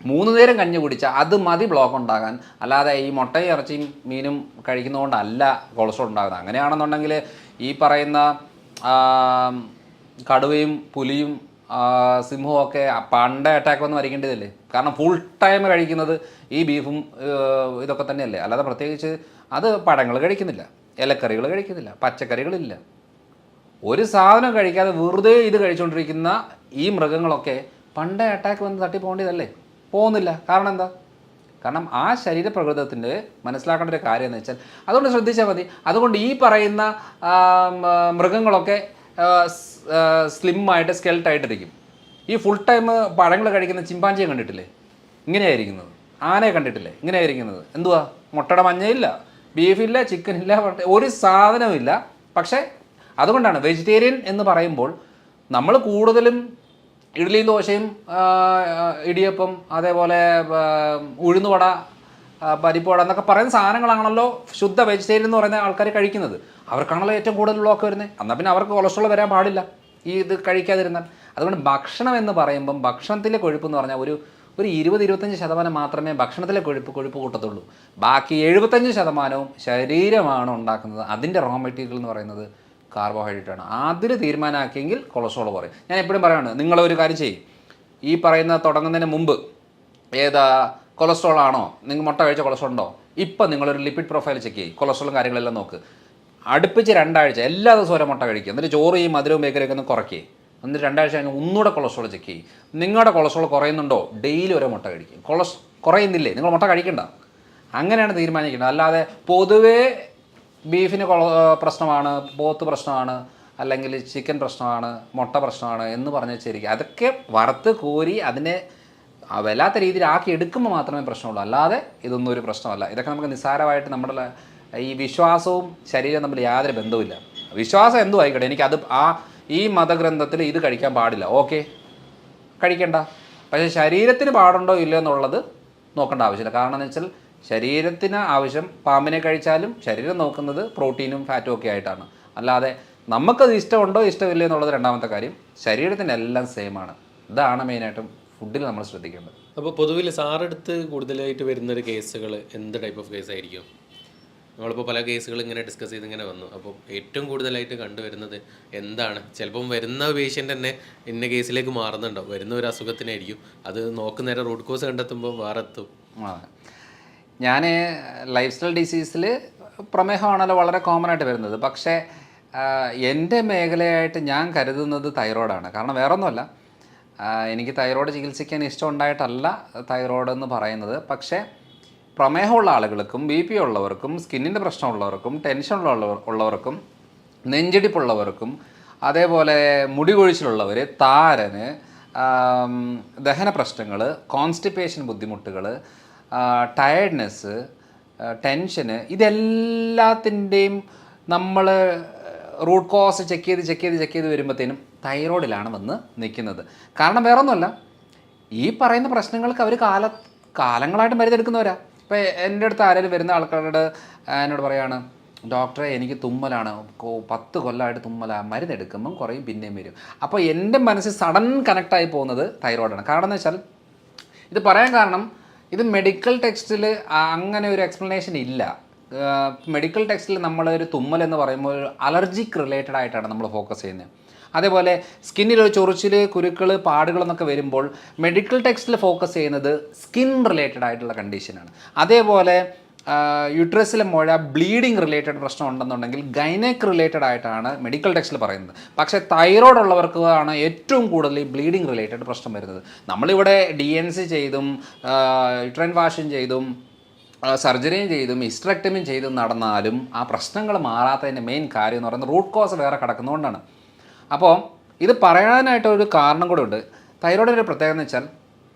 3 നേരം കഞ്ഞി കുടിച്ചാൽ അത് മതി ബ്ലോക്ക് ഉണ്ടാകാൻ. അല്ലാതെ ഈ മുട്ടയും ഇറച്ചിയും മീനും കഴിക്കുന്നതുകൊണ്ടല്ല കൊളസ്ട്രോൾ ഉണ്ടാകുന്നത്. അങ്ങനെയാണെന്നുണ്ടെങ്കിൽ ഈ പറയുന്ന കടുവയും പുലിയും സിംഹവും ഒക്കെ പണ്ടേ അറ്റാക്ക് വന്ന് മരിക്കേണ്ടതല്ലേ? കാരണം ഫുൾ ടൈം കഴിക്കുന്നത് ഈ ബീഫും ഇതൊക്കെ തന്നെയല്ലേ. അല്ലാതെ പ്രത്യേകിച്ച് അത് പഴങ്ങൾ കഴിക്കുന്നില്ല, ഇലക്കറികൾ കഴിക്കുന്നില്ല, പച്ചക്കറികളില്ല, ഒരു സാധനം കഴിക്കാതെ വെറുതെ ഇത് കഴിച്ചുകൊണ്ടിരിക്കുന്ന ഈ മൃഗങ്ങളൊക്കെ പണ്ടേ അറ്റാക്ക് വന്ന് തട്ടി പോകേണ്ടതല്ലേ? പോകുന്നില്ല. കാരണം എന്താ? കാരണം ആ ശരീരപ്രകൃതത്തിൻ്റെ മനസ്സിലാക്കേണ്ട ഒരു കാര്യം എന്ന് വെച്ചാൽ, അതുകൊണ്ട് ശ്രദ്ധിച്ചാൽ മതി. അതുകൊണ്ട് ഈ പറയുന്ന മൃഗങ്ങളൊക്കെ സ്ലിമ്മായിട്ട് സ്കെൽട്ടായിട്ടിരിക്കും. ഈ ഫുൾ ടൈം പഴങ്ങൾ കഴിക്കുന്ന ചിമ്പാഞ്ചിയെ കണ്ടിട്ടില്ലേ? ഇങ്ങനെയായിരിക്കുന്നത്. ആനയെ കണ്ടിട്ടില്ലേ? ഇങ്ങനെയായിരിക്കുന്നത്. എന്തുവാ? മുട്ടയുടെ മഞ്ഞയില്ല, ബീഫില്ല, ചിക്കനില്ല, ഒരു സാധനമില്ല. പക്ഷേ അതുകൊണ്ടാണ് വെജിറ്റേറിയൻ എന്ന് പറയുമ്പോൾ നമ്മൾ കൂടുതലും ഇഡ്ഡലിയും ദോശയും ഇടിയപ്പം അതേപോലെ ഉഴുന്നുവട പരിപ്പുവട എന്നൊക്കെ പറയുന്ന സാധനങ്ങളാണല്ലോ ശുദ്ധ വെജിറ്റേറിയൻ എന്ന് പറയുന്ന ആൾക്കാർ കഴിക്കുന്നത്. അവർക്കാണല്ലോ ഏറ്റവും കൂടുതൽ ബ്ലോക്ക് വരുന്നത്. എന്നാൽ പിന്നെ അവർക്ക് കൊളസ്ട്രോൾ വരാൻ പാടില്ല ഈ ഇത് കഴിക്കാതിരുന്നാൽ. അതുകൊണ്ട് ഭക്ഷണം എന്ന് പറയുമ്പം ഭക്ഷണത്തിലെ കൊഴുപ്പ് എന്ന് പറഞ്ഞാൽ ഒരു 20-25% മാത്രമേ ഭക്ഷണത്തിലെ കൊഴുപ്പ് കൂട്ടത്തുള്ളൂ. ബാക്കി 75% ശരീരമാണ് ഉണ്ടാക്കുന്നത്. അതിൻ്റെ റോ മെറ്റീരിയൽ എന്ന് പറയുന്നത് കാർബോഹൈഡ്രേറ്റ് ആണ്. അതിൽ തീരുമാനമാക്കിയെങ്കിൽ കൊളസ്ട്രോൾ കുറയും. ഞാൻ എപ്പോഴും പറയുകയാണ്, നിങ്ങളൊരു കാര്യം ചെയ്യും, ഈ പറയുന്ന തുടങ്ങുന്നതിന് മുമ്പ് കൊളസ്ട്രോൾ ആണോ, നിങ്ങൾ മുട്ട കഴിച്ച കൊളസ്ട്രോൾ ഉണ്ടോ, ഇപ്പം നിങ്ങളൊരു ലിപ്പിഡ് പ്രൊഫൈൽ ചെക്ക് ചെയ്യും, കൊളസ്ട്രോളും കാര്യങ്ങളെല്ലാം നോക്ക്. അടുപ്പിച്ച് 2 ആഴ്ച എല്ലാ ദിവസവും ഓരോ മുട്ട കഴിക്കുക. എന്നിട്ട് ചോറ് ഈ മധുരവും ബേക്കറിയൊക്കെ ഒന്ന് കുറയ്ക്കുക. എന്നിട്ട് 2 ആഴ്ച കഴിഞ്ഞ് ഒന്നുകൂടെ കൊളസ്ട്രോൾ ചെക്ക് ചെയ്യും. നിങ്ങളുടെ കൊളസ്ട്രോൾ കുറയുന്നുണ്ടോ, ഡെയിലി ഓരോ മുട്ട കഴിക്കും. കുറയുന്നില്ലേ, നിങ്ങൾ മുട്ട കഴിക്കണ്ട. അങ്ങനെയാണ് തീരുമാനിക്കേണ്ടത്. അല്ലാതെ പൊതുവേ ബീഫിന് പ്രശ്നമാണ്, പോത്ത് പ്രശ്നമാണ്, അല്ലെങ്കിൽ ചിക്കൻ പ്രശ്നമാണ്, മുട്ട പ്രശ്നമാണ് എന്ന് പറഞ്ഞ് വെച്ചിരിക്കുക. അതൊക്കെ വറുത്ത് കോരി അതിനെ വല്ലാത്ത രീതിയിൽ ആക്കി എടുക്കുമ്പോൾ മാത്രമേ പ്രശ്നമുള്ളൂ. അല്ലാതെ ഇതൊന്നും ഒരു പ്രശ്നമല്ല. ഇതൊക്കെ നമുക്ക് നിസ്സാരമായിട്ട് നമ്മുടെ ഈ വിശ്വാസവും ശരീരവും തമ്മിൽ യാതൊരു ബന്ധവുമില്ല. വിശ്വാസം എന്തും ആയിക്കോട്ടെ, എനിക്കത് ഈ മതഗ്രന്ഥത്തിൽ ഇത് കഴിക്കാൻ പാടില്ല, ഓക്കെ, കഴിക്കണ്ട. പക്ഷേ ശരീരത്തിന് പാടുണ്ടോ ഇല്ലയോ എന്നുള്ളത് നോക്കേണ്ട ആവശ്യമില്ല. കാരണം എന്ന് വെച്ചാൽ ശരീരത്തിന് ആവശ്യം പാമ്പിനെ കഴിച്ചാലും ശരീരം നോക്കുന്നത് പ്രോട്ടീനും ഫാറ്റും ഒക്കെ ആയിട്ടാണ്. അല്ലാതെ നമുക്കത് ഇഷ്ടമുണ്ടോ ഇഷ്ടമില്ല എന്നുള്ളത് രണ്ടാമത്തെ കാര്യം. ശരീരത്തിൻ്റെ എല്ലാം സെയിമാണ്. ഇതാണ് മെയിനായിട്ടും ഫുഡിൽ നമ്മൾ ശ്രദ്ധിക്കേണ്ടത്. അപ്പോൾ പൊതുവിൽ സാറെടുത്ത് കൂടുതലായിട്ട് വരുന്നൊരു കേസുകൾ എന്ത് ടൈപ്പ് ഓഫ് കേസ് ആയിരിക്കും? നമ്മളിപ്പോൾ പല കേസുകൾ ഇങ്ങനെ ഡിസ്കസ് ചെയ്ത് ഇങ്ങനെ വന്നു. അപ്പോൾ ഏറ്റവും കൂടുതലായിട്ട് കണ്ടുവരുന്നത് എന്താണ്? ചിലപ്പം വരുന്ന പേഷ്യൻ്റ് തന്നെ ഇന്ന കേസിലേക്ക് മാറുന്നുണ്ടാവും. വരുന്ന ഒരു അസുഖത്തിനായിരിക്കും, അത് നോക്കുന്നേരം റൂട്ട് കോസ് കണ്ടെത്തുമ്പോൾ വേറെ എത്തും. ഞാൻ ലൈഫ് സ്റ്റൈൽ ഡിസീസിൽ പ്രമേഹമാണല്ലോ വളരെ കോമൺ ആയിട്ട് വരുന്നത്. പക്ഷേ എൻ്റെ മേഖലയായിട്ട് ഞാൻ കരുതുന്നത് തൈറോയ്ഡാണ്. കാരണം വേറൊന്നുമല്ല, എനിക്ക് തൈറോയ്ഡ് ചികിത്സിക്കാൻ ഇഷ്ടമുണ്ടായിട്ടല്ല തൈറോയ്ഡ് എന്ന് പറയുന്നത്. പക്ഷേ പ്രമേഹമുള്ള ആളുകൾക്കും BP ഉള്ളവർക്കും സ്കിന്നിൻ്റെ പ്രശ്നമുള്ളവർക്കും ടെൻഷൻ ഉള്ളവർക്കും നെഞ്ചിടിപ്പുള്ളവർക്കും അതേപോലെ മുടി കൊഴിച്ചിലുള്ളവർ, താരന്, ദഹന പ്രശ്നങ്ങൾ, കോൺസ്റ്റിപ്പേഷൻ ബുദ്ധിമുട്ടുകൾ, ടയർഡ്നെസ്, ടെൻഷന്, ഇതെല്ലാത്തിൻ്റെയും നമ്മൾ റൂട്ട് കോസ് ചെക്ക് ചെയ്ത് വരുമ്പോഴത്തേനും തൈറോയ്ഡിലാണ് വന്ന് നിൽക്കുന്നത്. കാരണം വേറൊന്നുമല്ല, ഈ പറയുന്ന പ്രശ്നങ്ങൾക്ക് അവർ കാലങ്ങളായിട്ട് മരുന്നെടുക്കുന്നവരാ. ഇപ്പോൾ എൻ്റെ അടുത്ത് ആരെങ്കിലും വരുന്ന ആൾക്കാരോട് എന്നോട് പറയാണ്, ഡോക്ടറെ എനിക്ക് തുമ്മലാണ്, 10 കൊല്ലമായിട്ട് തുമ്മലാണ്, മരുന്നെടുക്കുമ്പം കുറയും പിന്നെയും വരും. അപ്പോൾ എൻ്റെ മനസ്സിൽ സഡൻ കണക്റ്റായി പോകുന്നത് തൈറോയ്ഡാണ്. കാരണം എന്ന് വെച്ചാൽ ഇത് പറയാൻ കാരണം, ഇത് മെഡിക്കൽ ടെക്സ്റ്റിൽ അങ്ങനെ ഒരു എക്സ്പ്ലനേഷൻ ഇല്ല. മെഡിക്കൽ ടെക്സ്റ്റിൽ നമ്മളൊരു തുമ്മൽ എന്ന് പറയുമ്പോൾ ഒരു അലർജിക് റിലേറ്റഡ് ആയിട്ടാണ് നമ്മൾ ഫോക്കസ് ചെയ്യുന്നത്. അതേപോലെ സ്കിന്നിലൊരു ചൊറിച്ചിൽ, കുരുക്കൾ, പാടുകൾ എന്നൊക്കെ വരുമ്പോൾ മെഡിക്കൽ ടെക്സ്റ്റിൽ ഫോക്കസ് ചെയ്യുന്നത് സ്കിൻ റിലേറ്റഡ് ആയിട്ടുള്ള കണ്ടീഷനാണ്. അതേപോലെ യൂട്രസിലെ മുഴ, ബ്ലീഡിങ് റിലേറ്റഡ് പ്രശ്നം ഉണ്ടെന്നുണ്ടെങ്കിൽ ഗൈനക് റിലേറ്റഡ് ആയിട്ടാണ് മെഡിക്കൽ ടെക്സ്റ്റിൽ പറയുന്നത്. പക്ഷേ തൈറോയ്ഡ് ഉള്ളവർക്കാണ് ഏറ്റവും കൂടുതൽ ഈ ബ്ലീഡിങ് റിലേറ്റഡ് പ്രശ്നം വരുന്നത്. നമ്മളിവിടെ DNC ചെയ്തും യൂട്രൈൻ വാഷും ചെയ്തും സർജറിയും ചെയ്തും ഹിസ്റ്ററക്ടമിയും ചെയ്തും നടന്നാലും ആ പ്രശ്നങ്ങൾ മാറാത്തതിൻ്റെ മെയിൻ കാര്യം എന്ന് പറയുന്നത് റൂട്ട് കോസ് വേറെ കിടക്കുന്നതുകൊണ്ടാണ്. അപ്പോൾ ഇത് പറയാനായിട്ടൊരു കാരണം കൂടെ ഉണ്ട്. തൈറോയ്ഡിൻ്റെ ഒരു പ്രത്യേകത എന്ന് വെച്ചാൽ,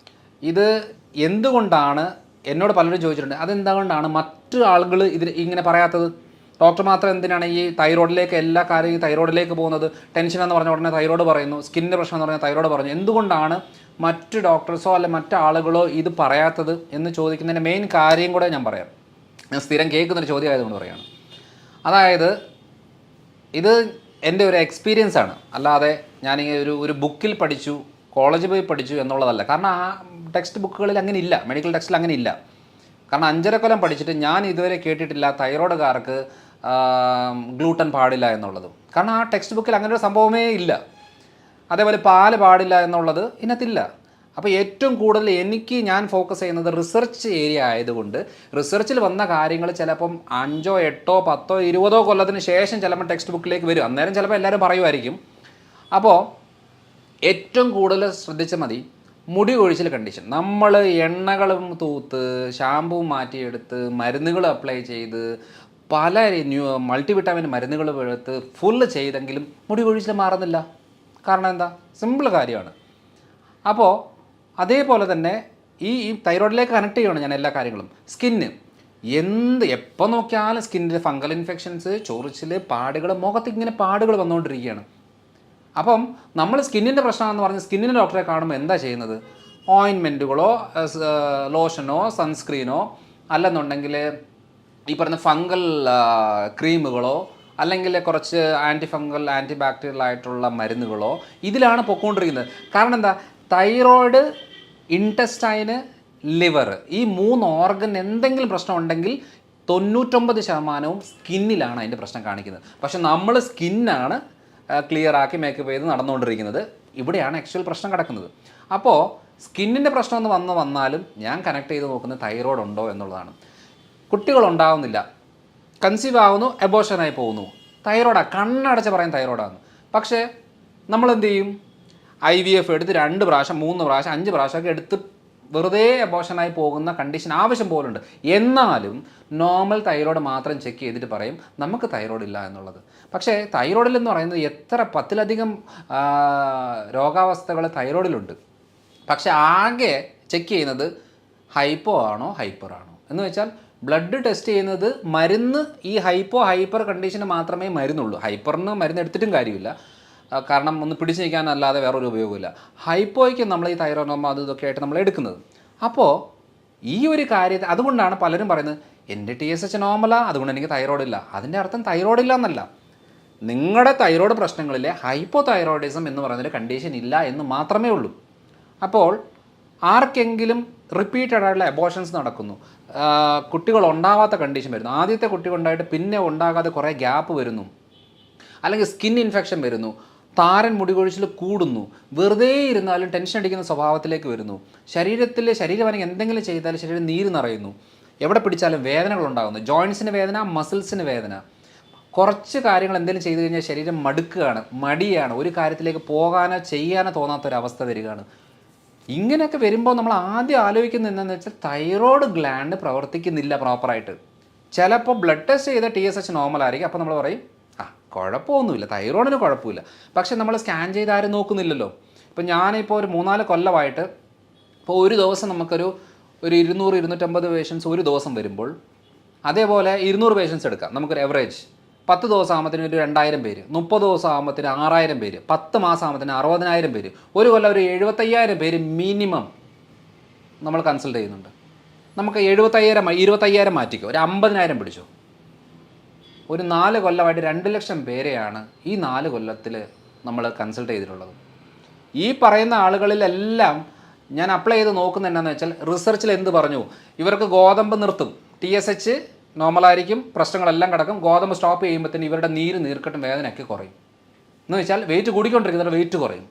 ഇത് എന്തുകൊണ്ടാണ്, എന്നോട് പലരും ചോദിച്ചിട്ടുണ്ട്, അതെന്തുകൊണ്ടാണ് മറ്റു ആളുകൾ ഇങ്ങനെ പറയാത്തത്? ഡോക്ടർ മാത്രം എന്തിനാണ് ഈ തൈറോയ്ഡിലേക്ക് എല്ലാ കാര്യവും തൈറോയ്ഡിലേക്ക് പോകുന്നത്? ടെൻഷൻ എന്ന് പറഞ്ഞ ഉടനെ തൈറോയ്ഡ് പറയുന്നു, സ്കിന്നിൻ്റെ പ്രശ്നം എന്ന് പറഞ്ഞാൽ തൈറോയ്ഡ് പറഞ്ഞു. എന്തുകൊണ്ടാണ് മറ്റു ഡോക്ടേഴ്സോ അല്ലെ മറ്റു ആളുകളോ ഇത് പറയാത്തത് എന്ന് ചോദിക്കുന്നതിൻ്റെ മെയിൻ കാര്യം കൂടെ ഞാൻ പറയാം. ഞാൻ സ്ഥിരം കേൾക്കുന്നൊരു ചോദ്യം ആയതുകൊണ്ട് പറയുകയാണ്. അതായത് ഇത് എൻ്റെ ഒരു എക്സ്പീരിയൻസ് ആണ്, അല്ലാതെ ഞാനിങ്ങനെ ഒരു ബുക്കിൽ പഠിച്ചു, കോളേജിൽ പോയി പഠിച്ചു എന്നുള്ളതല്ല. കാരണം ആ ടെക്സ്റ്റ് ബുക്കുകളിൽ അങ്ങനെ ഇല്ല, മെഡിക്കൽ ടെക്സ്റ്റിൽ അങ്ങനെ ഇല്ല. കാരണം 5.5 കൊല്ലം പഠിച്ചിട്ട് ഞാൻ ഇതുവരെ കേട്ടിട്ടില്ല തൈറോയ്ഡുകാർക്ക് ഗ്ലൂട്ടൻ പാടില്ല എന്നുള്ളത്. കാരണം ആ ടെക്സ്റ്റ് ബുക്കിൽ അങ്ങനെ ഒരു സംഭവമേ ഇല്ല. അതേപോലെ പാല് പാടില്ല എന്നുള്ളത് ഇതിനകത്തില്ല. അപ്പോൾ ഏറ്റവും കൂടുതൽ ഞാൻ ഫോക്കസ് ചെയ്യുന്നത് റിസർച്ച് ഏരിയ ആയതുകൊണ്ട് റിസർച്ചിൽ വന്ന കാര്യങ്ങൾ ചിലപ്പം 5, 8, 10, 20 കൊല്ലത്തിന് ശേഷം ചിലപ്പോൾ ടെക്സ്റ്റ് ബുക്കിലേക്ക് വരും. അന്നേരം ചിലപ്പോൾ എല്ലാവരും പറയുമായിരിക്കും. അപ്പോൾ ഏറ്റവും കൂടുതൽ ശ്രദ്ധിച്ചാൽ മതി മുടി കൊഴിച്ചിൽ കണ്ടീഷൻ. നമ്മൾ എണ്ണകളും തൂത്ത് ഷാമ്പൂ മാറ്റിയെടുത്ത് മരുന്നുകൾ അപ്ലൈ ചെയ്ത് പല മൾട്ടിവിറ്റാമിൻ മരുന്നുകൾ എടുത്ത് ഫുള്ള് ചെയ്തെങ്കിലും മുടി കൊഴിച്ചിൽ മാറുന്നില്ല. കാരണം എന്താ? സിമ്പിൾ കാര്യമാണ്. അപ്പോൾ അതേപോലെ തന്നെ ഈ തൈറോയ്ഡിലേക്ക് കണക്ട് ചെയ്യണം ഞാൻ എല്ലാ കാര്യങ്ങളും. സ്കിന്ന് എപ്പോൾ നോക്കിയാലും സ്കിന്നിൽ ഫംഗൽ ഇൻഫെക്ഷൻസ്, ചൊറിച്ചിൽ, പാടുകൾ, മുഖത്ത് ഇങ്ങനെ പാടുകൾ വന്നുകൊണ്ടിരിക്കുകയാണ്. അപ്പം നമ്മൾ സ്കിന്നിൻ്റെ പ്രശ്നമാണെന്ന് പറഞ്ഞ് സ്കിന്നിൻ്റെ ഡോക്ടറെ കാണുമ്പോൾ എന്താ ചെയ്യുന്നത്? ഓയിൻമെൻറ്റുകളോ ലോഷനോ സൺസ്ക്രീനോ അല്ലെന്നുണ്ടെങ്കിൽ ഈ പറഞ്ഞ ഫംഗൽ ക്രീമുകളോ അല്ലെങ്കിൽ കുറച്ച് ആൻറ്റിഫംഗൽ ആൻറ്റി ബാക്ടീരിയൽ ആയിട്ടുള്ള മരുന്നുകളോ ഇതിലാണ് പൊയ്ക്കൊണ്ടിരിക്കുന്നത്. കാരണം എന്താ? തൈറോയ്ഡ്, ഇൻറ്റസ്റ്റൈന്, ലിവർ, ഈ 3 ഓർഗൻ എന്തെങ്കിലും പ്രശ്നം ഉണ്ടെങ്കിൽ 99% സ്കിന്നിലാണ് അതിൻ്റെ പ്രശ്നം കാണിക്കുന്നത്. പക്ഷെ നമ്മൾ സ്കിന്നാണ് ക്ലിയർ ആക്കി മേക്കപ്പ് ചെയ്ത് നടന്നുകൊണ്ടിരിക്കുന്നത്. ഇവിടെയാണ് ആക്ച്വൽ പ്രശ്നം കിടക്കുന്നത്. അപ്പോൾ സ്കിന്നിൻ്റെ പ്രശ്നം എന്ന് വന്നാലും ഞാൻ കണക്ട് ചെയ്ത് നോക്കുന്നത് തൈറോയ്ഡ് ഉണ്ടോ എന്നുള്ളതാണ്. കുട്ടികളുണ്ടാവുന്നില്ല, കൺസീവ് ആവുന്നു, എബോഷനായി പോകുന്നു, തൈറോയ്ഡാണ്, കണ്ണടച്ച് പറയാൻ തൈറോയ്ഡാണ്. പക്ഷേ നമ്മളെന്ത് ചെയ്യും? IVF എടുത്ത് 2 പ്രാവശ്യം 3 പ്രാവശ്യം 5 പ്രാവശ്യമൊക്കെ എടുത്ത് വെറുതെ അബോഷനായി പോകുന്ന കണ്ടീഷൻ ആവശ്യം പോലുണ്ട്. എന്നാലും നോർമൽ തൈറോയ്ഡ് മാത്രം ചെക്ക് ചെയ്തിട്ട് പറയും നമുക്ക് തൈറോയ്ഡ് ഇല്ല എന്നുള്ളത്. പക്ഷേ തൈറോയ്ഡിൽ എന്ന് പറയുന്നത് എത്ര 10ലധികം രോഗാവസ്ഥകൾ തൈറോയ്ഡിലുണ്ട്. പക്ഷേ ആകെ ചെക്ക് ചെയ്യുന്നത് ഹൈപ്പോ ആണോ ഹൈപ്പർ ആണോ എന്ന് വെച്ചാൽ ബ്ലഡ് ടെസ്റ്റ് ചെയ്യുന്നത് മരുന്ന് ഈ ഹൈപ്പർ കണ്ടീഷന് മാത്രമേ മരുന്നുള്ളൂ. ഹൈപ്പറിന് മരുന്ന് എടുത്തിട്ടും കാര്യമില്ല, കാരണം ഒന്ന് പിടിച്ചു നിൽക്കാനല്ലാതെ വേറൊരു ഉപയോഗമില്ല. ഹൈപ്പോയ്ക്ക് നമ്മൾ ഈ തൈറോയ്ഡ് അത് ഇതൊക്കെ ആയിട്ട് നമ്മൾ എടുക്കുന്നത്. അപ്പോൾ ഈ ഒരു കാര്യത്തെ അതുകൊണ്ടാണ് പലരും പറയുന്നത് എൻ്റെ TSH നോർമലാണ്, അതുകൊണ്ട് എനിക്ക് തൈറോയ്ഡ് ഇല്ല. അതിൻ്റെ അർത്ഥം തൈറോയ്ഡ് ഇല്ല എന്നല്ല, നിങ്ങളുടെ തൈറോയ്ഡ് പ്രശ്നങ്ങളിലെ ഹൈപ്പോ തൈറോയിഡിസം എന്ന് പറയുന്നൊരു കണ്ടീഷൻ ഇല്ല എന്ന് മാത്രമേ ഉള്ളൂ. അപ്പോൾ ആർക്കെങ്കിലും റിപ്പീറ്റഡ് ആയിട്ടുള്ള അബോഷൻസ് നടക്കുന്നു, കുട്ടികൾ ഉണ്ടാവാത്ത കണ്ടീഷൻ വരുന്നു, ആദ്യത്തെ കുട്ടി ഉണ്ടായിട്ട് പിന്നെ ഉണ്ടാകാതെ കുറേ ഗ്യാപ്പ് വരുന്നു, അല്ലെങ്കിൽ സ്കിൻ ഇൻഫെക്ഷൻ വരുന്നു, താരൻ മുടികൊഴിച്ചിൽ കൂടുന്നു, വെറുതെ ഇരുന്നാലും ടെൻഷൻ അടിക്കുന്ന സ്വഭാവത്തിലേക്ക് വരുന്നു, ശരീരമാണെങ്കിൽ എന്തെങ്കിലും ചെയ്താൽ ശരീരം നീര് നിറയുന്നു, എവിടെ പിടിച്ചാലും വേദനകളുണ്ടാകുന്നു, ജോയിൻസിന് വേദന, മസിൽസിന് വേദന, കുറച്ച് കാര്യങ്ങൾ എന്തെങ്കിലും ചെയ്തു കഴിഞ്ഞാൽ ശരീരം മടുക്കുകയാണ്, മടിയാണ്, ഒരു കാര്യത്തിലേക്ക് പോകാനോ ചെയ്യാനോ തോന്നാത്തൊരവസ്ഥ വരികയാണ്. ഇങ്ങനെയൊക്കെ വരുമ്പോൾ നമ്മൾ ആദ്യം ആലോചിക്കുന്നത് എന്താണെന്ന് വെച്ചാൽ തൈറോയ്ഡ് ഗ്ലാൻഡ് പ്രവർത്തിക്കുന്നില്ല പ്രോപ്പറായിട്ട്. ചിലപ്പോൾ ബ്ലഡ് ടെസ്റ്റ് ചെയ്ത TSH നോർമൽ ആയിരിക്കും, അപ്പോൾ നമ്മൾ പറയും കുഴപ്പമൊന്നുമില്ല, തൈറോയിഡിന് കുഴപ്പമില്ല. പക്ഷെ നമ്മൾ സ്കാൻ ചെയ്ത് ആരും നോക്കുന്നില്ലല്ലോ. ഇപ്പോൾ ഞാനിപ്പോൾ ഒരു 3-4 കൊല്ലമായിട്ട് ഇപ്പോൾ ഒരു ദിവസം നമുക്കൊരു 200-250 പേഷ്യൻസ് ഒരു ദിവസം വരുമ്പോൾ, അതേപോലെ 200 പേഷ്യൻസ് എടുക്കാം നമുക്കൊരു എവറേജ്. 10 ദിവസം ആകുമ്പോഴത്തേന് ഒരു 2000 പേര്, 30 ദിവസം ആകുമ്പോഴത്തേന് 6000 പേര്, 10 മാസം ആകുമ്പോഴത്തേന് 60000 പേര്, ഒരു കൊല്ലം ഒരു 75000 പേര് മിനിമം നമ്മൾ കൺസൾട്ട് ചെയ്യുന്നുണ്ട്. നമുക്ക് 25,000 മാറ്റിക്കോ, ഒരു 50,000 പിടിച്ചോ. ഒരു 4 കൊല്ലമായിട്ട് 2 ലക്ഷം പേരെയാണ് ഈ 4 കൊല്ലത്തിൽ നമ്മൾ കൺസൾട്ട് ചെയ്തിട്ടുള്ളത്. ഈ പറയുന്ന ആളുകളിലെല്ലാം ഞാൻ അപ്ലൈ ചെയ്ത് നോക്കുന്നത് എന്താണെന്ന് വെച്ചാൽ റിസർച്ചിൽ എന്ത് പറഞ്ഞു, ഇവർക്ക് ഗോതമ്പ് നിർത്തും, TSH നോർമലായിരിക്കും, പ്രശ്നങ്ങളെല്ലാം കിടക്കും, ഗോതമ്പ് സ്റ്റോപ്പ് ചെയ്യുമ്പോഴത്തേന് ഇവരുടെ നീർക്കെട്ടും വേദനയൊക്കെ കുറയും. എന്ന് വെച്ചാൽ വെയിറ്റ് കൂടിക്കൊണ്ടിരിക്കുന്നവരുടെ വെയിറ്റ് കുറയും.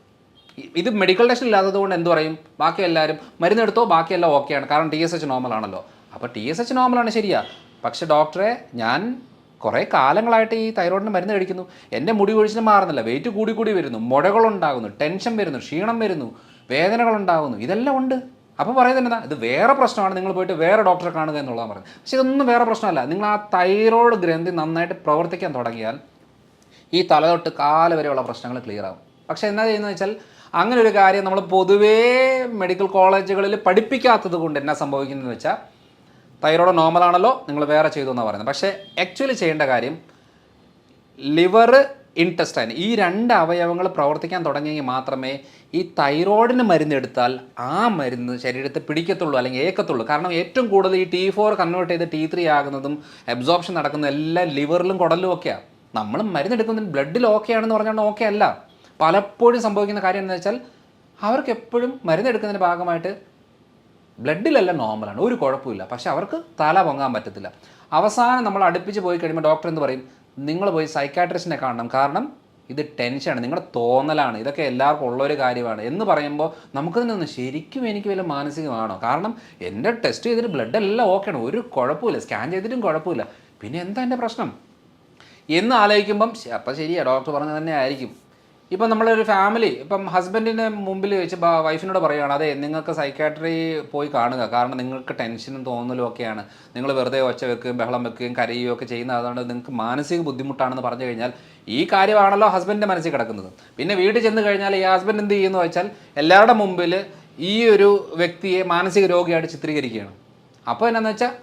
ഇത് മെഡിക്കൽ ടെസ്റ്റ് ഇല്ലാത്തതുകൊണ്ട് എന്ത് പറയും, ബാക്കി എല്ലാവരും മരുന്നെടുത്തോ ബാക്കിയെല്ലാം ഓക്കെയാണ്, കാരണം TSH നോർമലാണല്ലോ. അപ്പോൾ TSH നോർമലാണ് ശരിയാ, പക്ഷേ ഡോക്ടറെ ഞാൻ കുറേ കാലങ്ങളായിട്ട് ഈ തൈറോയിഡിന് മരുന്ന് കഴിക്കുന്നു, എൻ്റെ മുടി കൊഴിച്ചിലും മാറുന്നില്ല, വെയിറ്റ് കൂടി വരുന്നു, മുഴകളുണ്ടാകുന്നു, ടെൻഷൻ വരുന്നു, ക്ഷീണം വരുന്നു, വേദനകളുണ്ടാകുന്നു, ഇതെല്ലാം ഉണ്ട്. അപ്പോൾ പറയുന്നത് എന്താ, ഇത് വേറെ പ്രശ്നമാണ്, നിങ്ങൾ പോയിട്ട് വേറെ ഡോക്ടറെ കാണുക എന്നുള്ളതാണ് പറയുന്നത്. പക്ഷേ ഇതൊന്നും വേറെ പ്രശ്നമല്ല. നിങ്ങൾ ആ തൈറോയ്ഡ് ഗ്രന്ഥി നന്നായിട്ട് പ്രവർത്തിക്കാൻ തുടങ്ങിയാൽ ഈ തല തൊട്ട് കാല് വരെയുള്ള പ്രശ്നങ്ങൾ ക്ലിയർ ആകും. പക്ഷേ എന്താ ചെയ്യുന്നത് വെച്ചാൽ അങ്ങനെ ഒരു കാര്യം നമ്മൾ പൊതുവേ മെഡിക്കൽ കോളേജുകളിൽ പഠിപ്പിക്കാത്തത് കൊണ്ട് എന്നാ സംഭവിക്കുന്നതെന്ന് വെച്ചാൽ തൈറോയ്ഡ് നോർമലാണല്ലോ നിങ്ങൾ വേറെ ചെയ്തു എന്നാണ് പറയുന്നത്. പക്ഷേ ആക്ച്വലി ചെയ്യേണ്ട കാര്യം ലിവർ, ഇൻറ്റസ്റ്റൈൻ ഈ 2 അവയവങ്ങൾ പ്രവർത്തിക്കാൻ തുടങ്ങിയെങ്കിൽ മാത്രമേ ഈ തൈറോയിഡിന് മരുന്നെടുത്താൽ ആ മരുന്ന് ശരീരത്തെ പിടിക്കത്തുള്ളൂ, അല്ലെങ്കിൽ ഏക്കത്തുള്ളൂ. കാരണം ഏറ്റവും കൂടുതൽ ഈ T4 കൺവേർട്ട് ചെയ്ത് T3 ആകുന്നതും അബ്സോർപ്ഷൻ നടക്കുന്നതും എല്ലാം ലിവറിലും കുടലിലും ഒക്കെയാണ്. നമ്മൾ മരുന്നെടുക്കുന്നതിന് ബ്ലഡിൽ ഓക്കെ ആണെന്ന് പറഞ്ഞാൽ ഓക്കെ അല്ല. പലപ്പോഴും സംഭവിക്കുന്ന കാര്യം എന്താണെന്ന് വെച്ചാൽ അവർക്ക് എപ്പോഴും മരുന്നെടുക്കുന്നതിൻ്റെ ഭാഗമായിട്ട് ബ്ലഡിലെല്ലാം നോർമലാണ്, ഒരു കുഴപ്പമില്ല, പക്ഷെ അവർക്ക് തല പൊങ്ങാൻ പറ്റത്തില്ല. അവസാനം നമ്മൾ അടുപ്പിച്ച് പോയി കഴിയുമ്പോൾ ഡോക്ടർ എന്ത് പറയും, നിങ്ങൾ പോയി സൈക്കാട്രിസ്റ്റിനെ കാണണം, കാരണം ഇത് ടെൻഷനാണ്, നിങ്ങളുടെ തോന്നലാണ്, ഇതൊക്കെ എല്ലാവർക്കും ഉള്ളൊരു കാര്യമാണ് എന്ന് പറയുമ്പോൾ നമുക്ക് തന്നെ ശരിക്കും എനിക്ക് വല്ല മാനസികമാണോ, കാരണം എൻ്റെ ടെസ്റ്റ് ചെയ്തിട്ട് ബ്ലഡ് എല്ലാം ഓക്കെയാണ്, ഒരു കുഴപ്പമില്ല, സ്കാൻ ചെയ്തിട്ടും കുഴപ്പമില്ല, പിന്നെ എന്താ എൻ്റെ പ്രശ്നം എന്ന് ആലോചിക്കുമ്പം അപ്പം ശരിയാണ് ഡോക്ടർ പറഞ്ഞത് തന്നെ ആയിരിക്കും. ഇപ്പം നമ്മളൊരു ഫാമിലി ഇപ്പം ഹസ്ബൻഡിൻ്റെ മുമ്പിൽ വെച്ച് വൈഫിനോട് പറയുകയാണ്, അതെ നിങ്ങൾക്ക് സൈക്കാട്രി പോയി കാണുക, കാരണം നിങ്ങൾക്ക് ടെൻഷനും തോന്നലും ഒക്കെയാണ്, നിങ്ങൾ വെറുതെ ഒച്ച വെക്കുകയും ബഹളം വെക്കുകയും കരയുകയും ഒക്കെ ചെയ്യുന്നത്, അതുകൊണ്ട് നിങ്ങൾക്ക് മാനസിക ബുദ്ധിമുട്ടാണെന്ന് പറഞ്ഞു കഴിഞ്ഞാൽ ഈ കാര്യമാണല്ലോ ഹസ്ബൻഡിൻ്റെ മനസ്സിൽ കിടക്കുന്നത്. പിന്നെ വീട്ടിൽ ചെന്ന് കഴിഞ്ഞാൽ ഈ ഹസ്ബൻഡ് എന്ത് ചെയ്യുന്നു വെച്ചാൽ എല്ലാവരുടെ മുമ്പിൽ ഈ ഒരു വ്യക്തിയെ മാനസിക രോഗിയായിട്ട് ചിത്രീകരിക്കുകയാണ്. അപ്പോൾ എന്നാന്ന് വെച്ചാൽ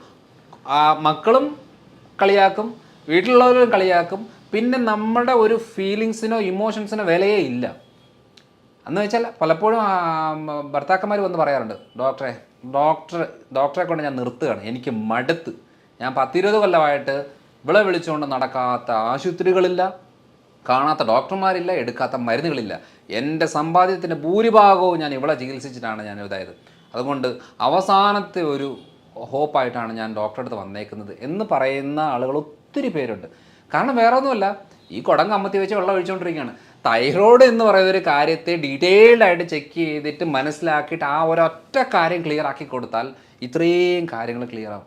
മക്കളും കളിയാക്കും, വീട്ടിലുള്ളവരും കളിയാക്കും, പിന്നെ നമ്മുടെ ഒരു ഫീലിങ്സിനോ ഇമോഷൻസിനോ വിലയേ ഇല്ല. എന്ന് വെച്ചാൽ പലപ്പോഴും ഭർത്താക്കന്മാർ വന്ന് പറയാറുണ്ട്, ഡോക്ടറെ കൊണ്ട് ഞാൻ നിർത്തുകയാണ്, എനിക്ക് മടുത്ത്, ഞാൻ 10-20 കൊല്ലമായിട്ട് ഇവളെ വിളിച്ചുകൊണ്ട് നടക്കാത്ത ആശുപത്രികളില്ല, കാണാത്ത ഡോക്ടർമാരില്ല, എടുക്കാത്ത മരുന്നുകളില്ല, എൻ്റെ സമ്പാദ്യത്തിൻ്റെ ഭൂരിഭാഗവും ഞാൻ ഇവളെ ചികിത്സിച്ചിട്ടാണ് ഞാൻ ഇതായത്, അതുകൊണ്ട് അവസാനത്തെ ഒരു ഹോപ്പായിട്ടാണ് ഞാൻ ഡോക്ടറെ അടുത്ത് വന്നേക്കുന്നത് എന്ന് പറയുന്ന ആളുകൾ ഒത്തിരി പേരുണ്ട്. കാരണം വേറെ ഒന്നുമല്ല, ഈ കുടം കമ്മത്തി വെച്ച് വെള്ളം ഒഴിച്ചുകൊണ്ടിരിക്കുകയാണ്. തൈറോയ്ഡ് എന്ന് പറയുന്ന ഒരു കാര്യത്തെ ഡീറ്റെയിൽഡായിട്ട് ചെക്ക് ചെയ്തിട്ട് മനസ്സിലാക്കിയിട്ട് ആ ഒരൊറ്റ കാര്യം ക്ലിയർ ആക്കി കൊടുത്താൽ ഇത്രയും കാര്യങ്ങൾ ക്ലിയർ ആവും.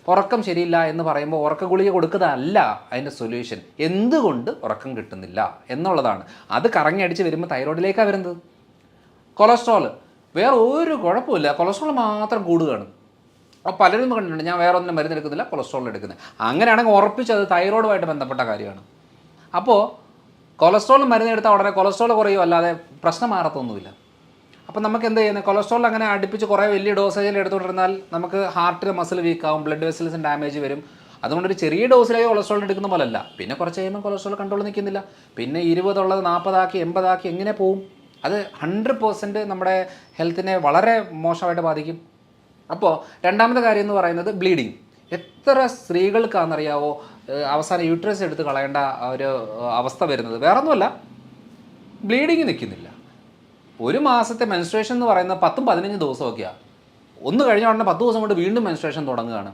ഉറക്കം ശരിയില്ല എന്ന് പറയുമ്പോൾ ഉറക്ക ഗുളിക കൊടുക്കുന്നതല്ല അതിൻ്റെ സൊല്യൂഷൻ, എന്തുകൊണ്ട് ഉറക്കം കിട്ടുന്നില്ല എന്നുള്ളതാണ്. അത് കറങ്ങി അടിച്ച് വരുമ്പോൾ തൈറോയ്ഡിലേക്കാണ് വരുന്നത്. കൊളസ്ട്രോൾ വേറെ ഒരു കുഴപ്പമില്ല, കൊളസ്ട്രോൾ മാത്രം കൂടുകയാണ്. അപ്പോൾ പലരും കണ്ടിട്ടുണ്ട് ഞാൻ വേറെ ഒന്നും മരുന്ന് എടുക്കുന്നില്ല, കൊളസ്ട്രോൾ എടുക്കുന്നത്. അങ്ങനെയാണെങ്കിൽ ഉറപ്പിച്ചത് തൈറോയിഡുമായിട്ട് ബന്ധപ്പെട്ട കാര്യമാണ്. അപ്പോൾ കൊളസ്ട്രോൾ മരുന്ന് എടുത്താൽ ഉടനെ കൊളസ്ട്രോൾ കുറയും, അല്ലാതെ പ്രശ്നം മാറത്തൊന്നുമില്ല. അപ്പോൾ നമുക്ക് എന്ത് ചെയ്യുന്നത്, കൊളസ്ട്രോൾ അങ്ങനെ അടുപ്പിച്ച് കുറേ വലിയ ഡോസേജിൽ എടുത്തുകൊണ്ടിരുന്നാൽ നമുക്ക് ഹാർട്ടിൽ മസിൽ വീക്കാവും, ബ്ലഡ് വെസൽസിന് ഡാമേജ് വരും. അതുകൊണ്ടൊരു ചെറിയ ഡോസിലേക്ക് കൊളസ്ട്രോൾ എടുക്കുന്ന പോലല്ല. പിന്നെ കുറച്ച് കഴിയുമ്പോൾ കൊളസ്ട്രോൾ കൺട്രോൾ നിൽക്കുന്നില്ല, പിന്നെ 20 ഉള്ളത് 40 80 എങ്ങനെ പോവും? അത് 100% നമ്മുടെ ഹെൽത്തിനെ വളരെ മോശമായിട്ട് ബാധിക്കും. അപ്പോൾ രണ്ടാമത്തെ കാര്യം എന്ന് പറയുന്നത് ബ്ലീഡിങ്. എത്ര സ്ത്രീകൾക്കാണെന്നറിയാവോ അവസാനം യൂട്രസ് എടുത്ത് കളയേണ്ട ഒരു അവസ്ഥ വരുന്നത്? വേറൊന്നുമല്ല, ബ്ലീഡിങ് നിൽക്കുന്നില്ല. ഒരു മാസത്തെ മെൻസ്ട്രേഷൻ എന്ന് പറയുന്നത് 10-15 ദിവസമൊക്കെയാണ്. ഒന്ന് കഴിഞ്ഞ ഉടനെ 10 ദിവസം കൊണ്ട് വീണ്ടും മെൻസ്ട്രേഷൻ തുടങ്ങുകയാണ്,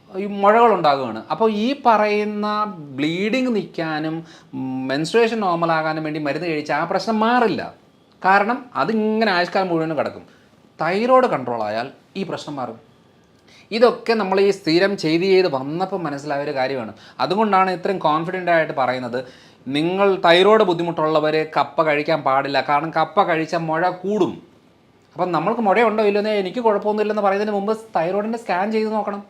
ഈ മുഴകളുണ്ടാകുകയാണ്. അപ്പോൾ ഈ പറയുന്ന ബ്ലീഡിങ് നിൽക്കാനും മെൻസ്ട്രേഷൻ നോർമലാകാനും വേണ്ടി മരുന്ന് കഴിച്ചാൽ ആ പ്രശ്നം മാറില്ല. കാരണം അതിങ്ങനെ ആയുഷ്കാലം മുഴുവനും കിടക്കും. തൈറോയ്ഡ് കൺട്രോൾ ആയാൽ ഈ പ്രശ്നം മാറും. ഇതൊക്കെ നമ്മൾ ഈ സ്ഥിരം ചെയ്ത് വന്നപ്പോൾ മനസ്സിലായ ഒരു കാര്യമാണ്. അതുകൊണ്ടാണ് ഇത്രയും കോൺഫിഡൻ്റ് ആയിട്ട് പറയുന്നത്, നിങ്ങൾ തൈറോയ്ഡ് ബുദ്ധിമുട്ടുള്ളവർ കപ്പ കഴിക്കാൻ പാടില്ല. കാരണം കപ്പ കഴിച്ചാൽ മുഴ കൂടും. അപ്പം നമ്മൾക്ക് മുഴയുണ്ടോ ഇല്ലെന്നേ എനിക്ക് കുഴപ്പമൊന്നുമില്ലെന്ന് പറയുന്നതിന് മുമ്പ് തൈറോയിഡിൻ്റെ സ്കാൻ ചെയ്ത് നോക്കണം.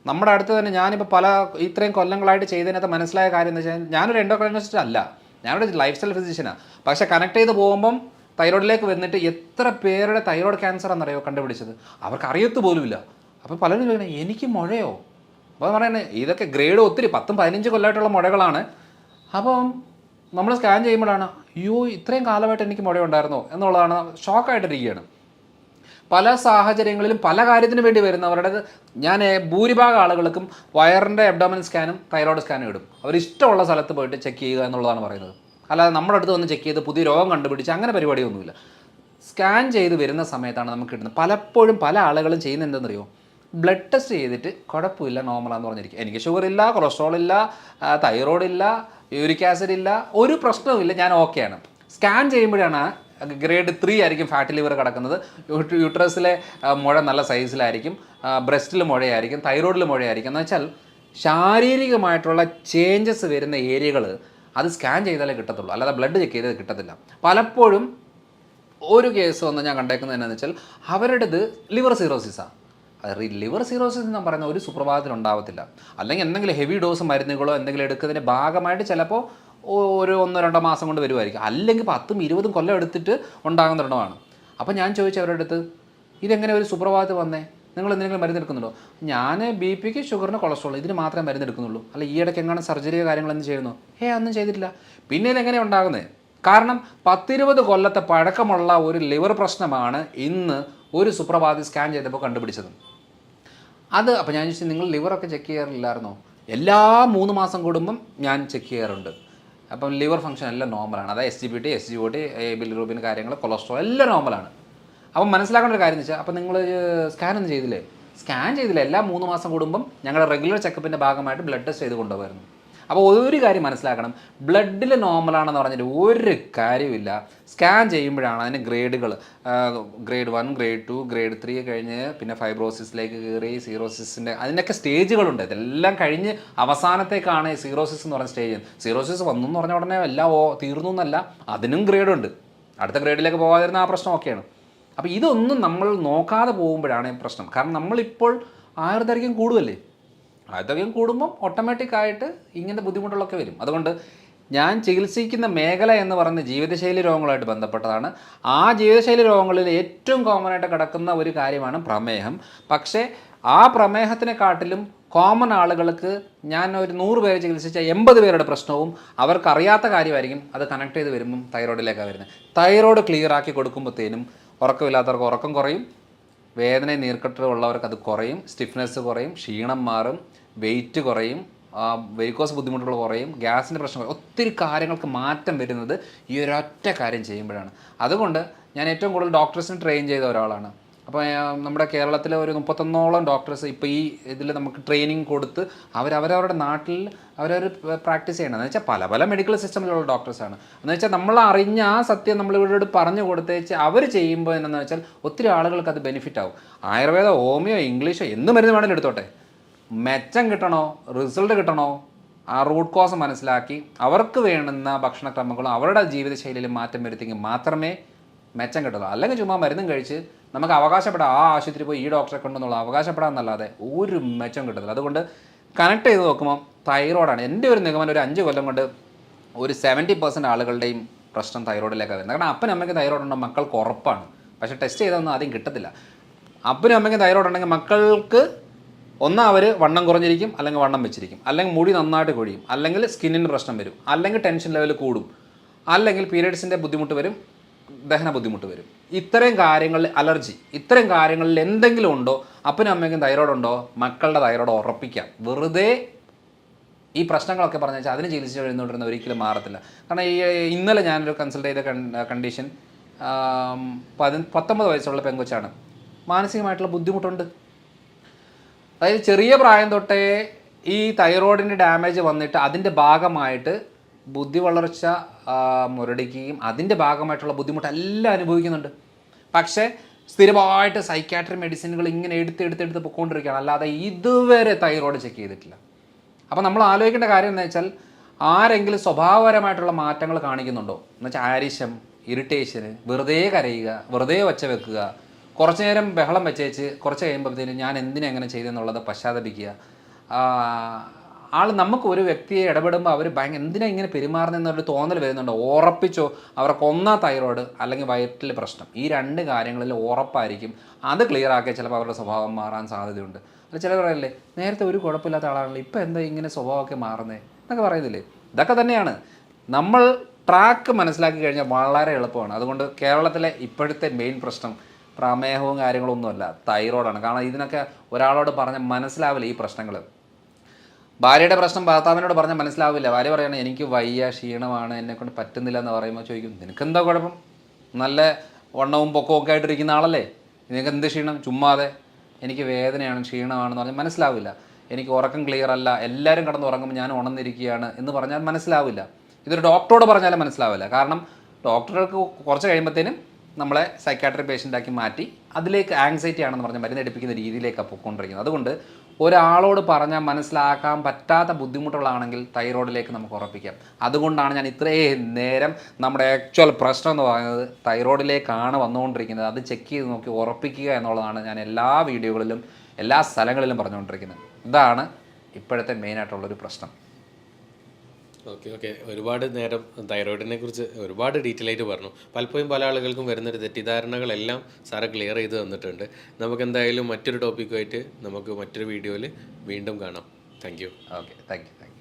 നമ്മുടെ അടുത്ത് തന്നെ ഞാനിപ്പോൾ ഇത്രയും കൊല്ലങ്ങളായിട്ട് ചെയ്തതിനകത്ത് മനസ്സിലായ കാര്യം എന്ന് വെച്ചാൽ, ഞാനൊരു എൻഡോക്രൈനോളജിസ്റ്റ് അല്ല, ഞാനൊരു ലൈഫ് സ്റ്റൈൽ ഫിസിഷ്യനാണ്. പക്ഷേ കണക്ട് ചെയ്ത് പോകുമ്പം തൈറോയിഡിലേക്ക് വന്നിട്ട് എത്ര പേരുടെ തൈറോയ്ഡ് ക്യാൻസർ എന്നറിയോ കണ്ടുപിടിച്ചത്? അവർക്ക് അറിയത്ത് പോലുമില്ല. അപ്പോൾ പലരും ചോദിക്കണേ എനിക്ക് മുഴയോ? അപ്പോൾ പറയുന്നത് ഇതൊക്കെ ഗ്രേഡ് ഒത്തിരി 10-15 കൊല്ലമായിട്ടുള്ള മുഴകളാണ്. അപ്പം നമ്മൾ സ്കാൻ ചെയ്യുമ്പോഴാണ് അയ്യോ ഇത്രയും കാലമായിട്ട് എനിക്ക് മുഴയുണ്ടായിരുന്നോ എന്നുള്ളതാണ്, ഷോക്കായിട്ടിരിക്കുകയാണ്. പല സാഹചര്യങ്ങളിലും പല കാര്യത്തിന് വേണ്ടി വരുന്നവരുടെ ഞാൻ ഭൂരിഭാഗം ആളുകൾക്കും വയറിൻ്റെ അബ്ഡോമിനൽ സ്കാനും തൈറോയ്ഡ് സ്കാനും ഇടും. അവരിഷ്ടമുള്ള സ്ഥലത്ത് പോയിട്ട് ചെക്ക് ചെയ്യുക എന്നുള്ളതാണ് പറയുന്നത്. അല്ലാതെ നമ്മുടെ അടുത്ത് വന്ന് ചെക്ക് ചെയ്ത് പുതിയ രോഗം കണ്ടുപിടിച്ച് അങ്ങനെ പരിപാടിയൊന്നുമില്ല. സ്കാൻ ചെയ്ത് വരുന്ന സമയത്താണ് നമുക്ക് കിട്ടുന്നത്. പലപ്പോഴും പല ആളുകളും ചെയ്യുന്നത് എന്തെന്നറിയോ, ബ്ലഡ് ടെസ്റ്റ് ചെയ്തിട്ട് കുഴപ്പമില്ല നോർമലാന്ന് പറഞ്ഞിരിക്കും, എനിക്ക് ഷുഗർ ഇല്ല, കൊളസ്ട്രോൾ ഇല്ല, തൈറോയ്ഡ് ഇല്ല, യൂറിക് ആസിഡ് ഇല്ല, ഒരു പ്രശ്നവുമില്ല, ഞാൻ ഓക്കെയാണ്. സ്കാൻ ചെയ്യുമ്പോഴാണ് ഗ്രേഡ് 3 ആയിരിക്കും ഫാറ്റി ലിവർ കിടക്കുന്നത്, യൂട്രസിലെ മുഴ നല്ല സൈസിലായിരിക്കും, ബ്രസ്റ്റിൽ മുഴയായിരിക്കും, തൈറോയിഡിൽ മുഴയായിരിക്കും. എന്ന് വെച്ചാൽ ശാരീരികമായിട്ടുള്ള ചേഞ്ചസ് വരുന്ന ഏരിയകൾ അത് സ്കാൻ ചെയ്താലേ കിട്ടത്തുള്ളൂ, അല്ലാതെ ബ്ലഡ് ചെക്ക് ചെയ്താൽ കിട്ടത്തില്ല. പലപ്പോഴും ഒരു കേസ് വന്ന് ഞാൻ കണ്ടേക്കുന്നത് എന്നാന്ന് വെച്ചാൽ അവരുടേത് ലിവർ സിറോസിസാണ്. അത് ലിവർ സിറോസിസ് എന്ന് പറയുന്ന ഒരു സുപ്രഭാതത്തിൽ ഉണ്ടാവത്തില്ല. അല്ലെങ്കിൽ എന്തെങ്കിലും ഹെവി ഡോസ് മരുന്നുകളോ എന്തെങ്കിലും എടുക്കുന്നതിൻ്റെ ഭാഗമായിട്ട് ചിലപ്പോൾ ഒരു 1-2 മാസം കൊണ്ട് വരുമായിരിക്കും. അല്ലെങ്കിൽ 10-20 കൊല്ലം എടുത്തിട്ട് ഉണ്ടാകുന്ന ഒരെണ്ണമാണ്. അപ്പോൾ ഞാൻ ചോദിച്ചു അവരുടെ അടുത്ത്, ഇതെങ്ങനെ ഒരു സുപ്രഭാതത്തിൽ വന്നേ, നിങ്ങൾ എന്തെങ്കിലും മരുന്ന് എടുക്കുന്നുണ്ടോ? ഞാൻ BP-ക്ക്, ഷുഗറിന്, കൊളസ്ട്രോൾ ഇതിന് മാത്രമേ മരുന്ന് എടുക്കുന്നുള്ളൂ. അല്ല ഈ ഇടയ്ക്ക് എങ്ങനെ സർജറിയോ കാര്യങ്ങളൊന്നും ചെയ്യുന്നു? ഒന്നും ചെയ്തിട്ടില്ല. പിന്നെ ഇതെങ്ങനെയാണ് ഉണ്ടാകുന്നത്? കാരണം 10-20 കൊല്ലത്തെ പഴക്കമുള്ള ഒരു ലിവർ പ്രശ്നമാണ് ഇന്ന് ഒരു സുപ്രഭാതത്തിൽ സ്കാൻ ചെയ്തപ്പോൾ കണ്ടുപിടിച്ചത്. അപ്പോൾ ഞാൻ ചോദിച്ചു, നിങ്ങൾ ലിവറൊക്കെ ചെക്ക് ചെയ്യാറില്ലായിരുന്നോ? എല്ലാ 3 മാസം കൂടുമ്പം ഞാൻ ചെക്ക് ചെയ്യാറുണ്ട്. അപ്പം ലിവർ ഫംഗ്ഷൻ എല്ലാം നോർമലാണ്. അതായത് SGPT, SGOT, ബിലിറൂബിൻ കാര്യങ്ങൾ, കൊളസ്ട്രോൾ എല്ലാം നോർമലാണ്. അപ്പം മനസ്സിലാക്കേണ്ട ഒരു കാര്യം എന്ന് വെച്ചാൽ, അപ്പം നിങ്ങൾ സ്കാൻ ഒന്നും ചെയ്തില്ലേ? സ്കാൻ ചെയ്തില്ല. എല്ലാ 3 മാസം കൂടുമ്പം ഞങ്ങളുടെ റെഗുലർ ചെക്കപ്പിൻ്റെ ഭാഗമായിട്ട് ബ്ലഡ് ടെസ്റ്റ് ചെയ്ത് കൊണ്ടുപോകുമായിരുന്നു. അപ്പോൾ ഒരു കാര്യം മനസ്സിലാക്കണം, ബ്ലഡിൽ നോർമലാണെന്ന് പറഞ്ഞിട്ട് ഒരു കാര്യമില്ല. സ്കാൻ ചെയ്യുമ്പോഴാണ് അതിന് ഗ്രേഡുകൾ, ഗ്രേഡ് 1, ഗ്രേഡ് 2, ഗ്രേഡ് 3 കഴിഞ്ഞ് പിന്നെ ഫൈബ്രോസിസിലേക്ക് കയറി, സീറോസിസിൻ്റെ അതിനൊക്കെ സ്റ്റേജുകളുണ്ട്. ഇതെല്ലാം കഴിഞ്ഞ് അവസാനത്തേക്കാണ് സീറോസിസ് എന്ന് പറഞ്ഞ സ്റ്റേജ്. സീറോസിസ് വന്നു എന്ന് പറഞ്ഞ ഉടനെ എല്ലാം തീർന്നു എന്നല്ല, അതിനും ഗ്രേഡുണ്ട്. അടുത്ത ഗ്രേഡിലേക്ക് പോകാതിരുന്ന ആ പ്രശ്നം ഒക്കെയാണ്. അപ്പോൾ ഇതൊന്നും നമ്മൾ നോക്കാതെ പോകുമ്പോഴാണ് പ്രശ്നം. കാരണം നമ്മളിപ്പോൾ ആയുർദൈർഘ്യം കൂടുമല്ലേ, ആയുർദൈർഘ്യം കൂടുമ്പം ഓട്ടോമാറ്റിക്കായിട്ട് ഇങ്ങനത്തെ ബുദ്ധിമുട്ടുകളൊക്കെ വരും. അതുകൊണ്ട് ഞാൻ ചികിത്സിക്കുന്ന മേഖല എന്ന് പറയുന്നത് ജീവിതശൈലി രോഗങ്ങളുമായിട്ട് ബന്ധപ്പെട്ടതാണ്. ആ ജീവിതശൈലി രോഗങ്ങളിൽ ഏറ്റവും കോമൺ ആയിട്ട് കിടക്കുന്ന ഒരു കാര്യമാണ് പ്രമേഹം. പക്ഷേ ആ പ്രമേഹത്തിനെക്കാട്ടിലും കോമൺ ആളുകൾക്ക് ഞാൻ ഒരു 100 പേരെ ചികിത്സിച്ച 80 പേരുടെ പ്രശ്നവും അവർക്കറിയാത്ത കാര്യമായിരിക്കും. അത് കണക്ട് ചെയ്ത് വരുമ്പം തൈറോയിഡിലേക്കാണ് വരുന്നത്. തൈറോയ്ഡ് ക്ലിയർ ആക്കി കൊടുക്കുമ്പോഴത്തേനും ഉറക്കമില്ലാത്തവർക്ക് ഉറക്കം കുറയും, വേദന നീർക്കെട്ട് ഉള്ളവർക്ക് അത് കുറയും, സ്റ്റിഫ്നെസ് കുറയും, ക്ഷീണം മാറും, വെയിറ്റ് കുറയും, വെരിക്കോസ് ബുദ്ധിമുട്ടുകൾ കുറയും, ഗ്യാസിൻ്റെ പ്രശ്നം കുറയും. ഒത്തിരി കാര്യങ്ങൾക്ക് മാറ്റം വരുന്നത് ഈ ഒരൊറ്റ കാര്യം ചെയ്യുമ്പോഴാണ്. അതുകൊണ്ട് ഞാൻ ഏറ്റവും കൂടുതൽ ഡോക്ടേഴ്സിന് ട്രെയിൻ ചെയ്ത ഒരാളാണ്. അപ്പോൾ നമ്മുടെ കേരളത്തിലെ ഒരു 31ഓളം ഡോക്ടേഴ്സ് ഇപ്പോൾ ഈ ഇതിൽ നമുക്ക് ട്രെയിനിങ് കൊടുത്ത് അവരവരുടെ നാട്ടിൽ അവരവർ പ്രാക്ടീസ് ചെയ്യണം. എന്ന് വെച്ചാൽ പല പല മെഡിക്കൽ സിസ്റ്റമിലുള്ള ഡോക്ടേഴ്സാണ്. എന്ന് വെച്ചാൽ നമ്മൾ അറിഞ്ഞ ആ സത്യം നമ്മളിവരോട് പറഞ്ഞു കൊടുത്തേച്ച് അവർ ചെയ്യുമ്പോൾ എന്താണെന്ന് വെച്ചാൽ ഒത്തിരി ആളുകൾക്ക് അത് ബെനിഫിറ്റ് ആവും. ആയുർവേദ, ഹോമിയോ, ഇംഗ്ലീഷോ എന്ത് മരുന്ന് വേണമെങ്കിലും എടുത്തോട്ടെ, മെച്ചം കിട്ടണോ, റിസൾട്ട് കിട്ടണോ, ആ റൂട്ട് കോസ് മനസ്സിലാക്കി അവർക്ക് വേണ്ടുന്ന ഭക്ഷണക്രമങ്ങളും അവരുടെ ജീവിതശൈലിയിലും മാറ്റം വരുത്തിയെങ്കിൽ മാത്രമേ മെച്ചം കിട്ടുള്ളൂ. അല്ലെങ്കിൽ ചുമ്മാ മരുന്നും കഴിച്ച് നമുക്ക് അവകാശപ്പെടാം ആ ആശുപത്രി പോയി ഈ ഡോക്ടറെ കൊണ്ടെന്നുള്ള അവകാശപ്പെടാമെന്നല്ലാതെ ഒരു മെച്ചം കിട്ടത്തില്ല. അതുകൊണ്ട് കണക്ട് ചെയ്ത് നോക്കുമ്പോൾ തൈറോയ്ഡാണ് എൻ്റെ ഒരു നിഗമനം. ഒരു 5 കൊല്ലം കൊണ്ട് ഒരു 70% ആളുകളുടെയും പ്രശ്നം തൈറോയ്ഡിലേക്കാണ് വരുന്നത്. കാരണം അപ്പനും അമ്മയ്ക്ക് തൈറോയ്ഡ് ഉണ്ടോ മക്കൾക്ക് ഉറപ്പാണ്, പക്ഷേ ടെസ്റ്റ് ചെയ്തൊന്നും ആദ്യം കിട്ടത്തില്ല. അപ്പനും അമ്മയ്ക്ക് തൈറോയ്ഡ് ഉണ്ടെങ്കിൽ മക്കൾക്ക് ഒന്നാ അവർ വണ്ണം കുറഞ്ഞിരിക്കും, അല്ലെങ്കിൽ വണ്ണം വെച്ചിരിക്കും, അല്ലെങ്കിൽ മുടി നന്നായിട്ട് കൊഴിയും, അല്ലെങ്കിൽ സ്കിന്നിന് പ്രശ്നം വരും, അല്ലെങ്കിൽ ടെൻഷൻ ലെവൽ കൂടും, അല്ലെങ്കിൽ പീരിയഡ്സിൻ്റെ ബുദ്ധിമുട്ട് വരും, ദഹന ബുദ്ധിമുട്ട് വരും. ഇത്രയും കാര്യങ്ങളിൽ അലർജി, ഇത്രയും കാര്യങ്ങളിൽ എന്തെങ്കിലും ഉണ്ടോ അപ്പനും അമ്മയ്ക്കും തൈറോയ്ഡ് ഉണ്ടോ മക്കളുടെ തൈറോയ്ഡ് ഉറപ്പിക്കാം. വെറുതെ ഈ പ്രശ്നങ്ങളൊക്കെ പറഞ്ഞു വെച്ചാൽ അതിന് ചികിത്സിച്ച് എഴുന്നോണ്ടിരുന്ന ഒരിക്കലും മാറത്തില്ല. കാരണം ഇന്നലെ ഞാനൊരു കൺസൾട്ട് ചെയ്ത കണ്ടീഷൻ 19 വയസ്സുള്ള പെങ്കൊച്ചാണ്. മാനസികമായിട്ടുള്ള ബുദ്ധിമുട്ടുണ്ട്. അതായത് ചെറിയ പ്രായം തൊട്ടേ ഈ തൈറോയിഡിൻ്റെ ഡാമേജ് വന്നിട്ട് അതിൻ്റെ ഭാഗമായിട്ട് ബുദ്ധി വളർച്ച മുരടിക്കുകയും അതിൻ്റെ ഭാഗമായിട്ടുള്ള ബുദ്ധിമുട്ട് എല്ലാം അനുഭവിക്കുന്നുണ്ട്. പക്ഷേ സ്ഥിരമായിട്ട് സൈക്കാട്രി മെഡിസിനുകൾ ഇങ്ങനെ എടുത്ത് പൊയ്ക്കൊണ്ടിരിക്കുകയാണ്, അല്ലാതെ ഇതുവരെ തൈറോയ്ഡ് ചെക്ക് ചെയ്തിട്ടില്ല. അപ്പോൾ നമ്മൾ ആലോചിക്കേണ്ട കാര്യം എന്ന് വെച്ചാൽ ആരെങ്കിലും സ്വഭാവപരമായിട്ടുള്ള മാറ്റങ്ങൾ കാണിക്കുന്നുണ്ടോ എന്ന് വെച്ചാൽ ആരിശം, ഇറിറ്റേഷന്, വെറുതെ കരയുക, വെറുതെ ഒച്ച വെക്കുക, കുറച്ച് നേരം ബഹളം വെച്ചേച്ച് കുറച്ച് കഴിയുമ്പോഴത്തേനും ഞാൻ എന്തിനാ എങ്ങനെ ചെയ്തെന്നുള്ളത് പശ്ചാത്തപിക്കുക. നമുക്ക് ഒരു വ്യക്തിയെ ഇടപെടുമ്പോൾ അവർ എന്തിനാ ഇങ്ങനെ പെരുമാറുന്നതെന്നൊരു തോന്നൽ വരുന്നുണ്ടോ, ഉറപ്പിച്ചോ അവർക്ക് ഒന്നാ തൈറോയ്ഡ് അല്ലെങ്കിൽ വയറ്റിൽ പ്രശ്നം, ഈ 2 കാര്യങ്ങളിൽ ഉറപ്പായിരിക്കും. അത് ക്ലിയർ ആക്കിയാൽ ചിലപ്പോൾ അവരുടെ സ്വഭാവം മാറാൻ സാധ്യതയുണ്ട്. അല്ല ചിലർ പറയല്ലേ നേരത്തെ ഒരു കുഴപ്പമില്ലാത്ത ആളാണല്ലോ ഇപ്പോൾ എന്താ ഇങ്ങനെ സ്വഭാവമൊക്കെ മാറുന്നത് എന്നൊക്കെ പറയുന്നില്ലേ. ഇതൊക്കെ തന്നെയാണ്. നമ്മൾ ട്രാക്ക് മനസ്സിലാക്കി കഴിഞ്ഞാൽ വളരെ എളുപ്പമാണ്. അതുകൊണ്ട് കേരളത്തിലെ ഇപ്പോഴത്തെ മെയിൻ പ്രശ്നം പ്രമേഹവും കാര്യങ്ങളൊന്നുമല്ല, തൈറോയ്ഡാണ്. കാരണം ഇതിനൊക്കെ ഒരാളോട് പറഞ്ഞാൽ മനസ്സിലാവില്ല ഈ പ്രശ്നങ്ങൾ. ഭാര്യയുടെ പ്രശ്നം ഭർത്താവിനോട് പറഞ്ഞാൽ മനസ്സിലാവില്ല. ഭാര്യ പറയണം എനിക്ക് വയ്യ, ക്ഷീണമാണ്, എന്നെക്കൊണ്ട് പറ്റുന്നില്ല എന്ന് പറയുമ്പോൾ ചോദിക്കും നിനക്കെന്താ കുഴപ്പം, നല്ല വണ്ണവും പൊക്കവും ഒക്കെ ആയിട്ടിരിക്കുന്ന ആളല്ലേ, നിനക്ക് എന്ത് ക്ഷീണം, ചുമ്മാതെ എനിക്ക് വേദനയാണ് ക്ഷീണമാണെന്ന് പറഞ്ഞാൽ മനസ്സിലാവില്ല. എനിക്ക് ഉറക്കം ക്ലിയർ അല്ല, എല്ലാവരും കിടന്ന് ഉറങ്ങുമ്പോൾ ഞാൻ ഉണർന്നിരിക്കുകയാണ് എന്ന് പറഞ്ഞാൽ മനസ്സിലാവില്ല. ഇതൊരു ഡോക്ടറോട് പറഞ്ഞാലും മനസ്സിലാവില്ല. കാരണം ഡോക്ടർക്ക് കുറച്ച് കഴിയുമ്പോഴത്തേനും നമ്മളെ സൈക്കാട്രി പേഷ്യൻ്റാക്കി മാറ്റി അതിലേക്ക് ആങ്സൈറ്റി ആണെന്ന് പറഞ്ഞാൽ മരുന്നെടുപ്പിക്കുന്ന രീതിയിലേക്കാണ് പൊയ്ക്കൊണ്ടിരിക്കുന്നത്. അതുകൊണ്ട് ഒരാളോട് പറഞ്ഞാൽ മനസ്സിലാക്കാൻ പറ്റാത്ത ബുദ്ധിമുട്ടുകളാണെങ്കിൽ തൈറോയ്ഡിലേക്ക് നമുക്ക് ഉറപ്പിക്കാം. അതുകൊണ്ടാണ് ഞാൻ ഇത്രയും നേരം നമ്മുടെ ആക്ച്വൽ പ്രശ്നം എന്ന് പറയുന്നത് തൈറോയ്ഡിലേക്കാണ് വന്നുകൊണ്ടിരിക്കുന്നത്. അത് ചെക്ക് ചെയ്ത് നോക്കി ഉറപ്പിക്കുക എന്നുള്ളതാണ് ഞാൻ എല്ലാ വീഡിയോകളിലും എല്ലാ സ്ഥലങ്ങളിലും പറഞ്ഞുകൊണ്ടിരിക്കുന്നത്. ഇതാണ് ഇപ്പോഴത്തെ മെയിനായിട്ടുള്ളൊരു പ്രശ്നം. ഓക്കെ ഒരുപാട് നേരം തൈറോയിഡിനെ കുറിച്ച് ഒരുപാട് ഡീറ്റെയിൽ ആയിട്ട് പറഞ്ഞു. പലപ്പോഴും പല ആളുകൾക്കും വരുന്നൊരു തെറ്റിദ്ധാരണകളെല്ലാം സാറ് ക്ലിയർ ചെയ്ത് തന്നിട്ടുണ്ട്. നമുക്ക് എന്തായാലും മറ്റൊരു ടോപ്പിക്കുമായിട്ട് നമുക്ക് മറ്റൊരു വീഡിയോയിൽ വീണ്ടും കാണാം. Thank you. Okay thank you.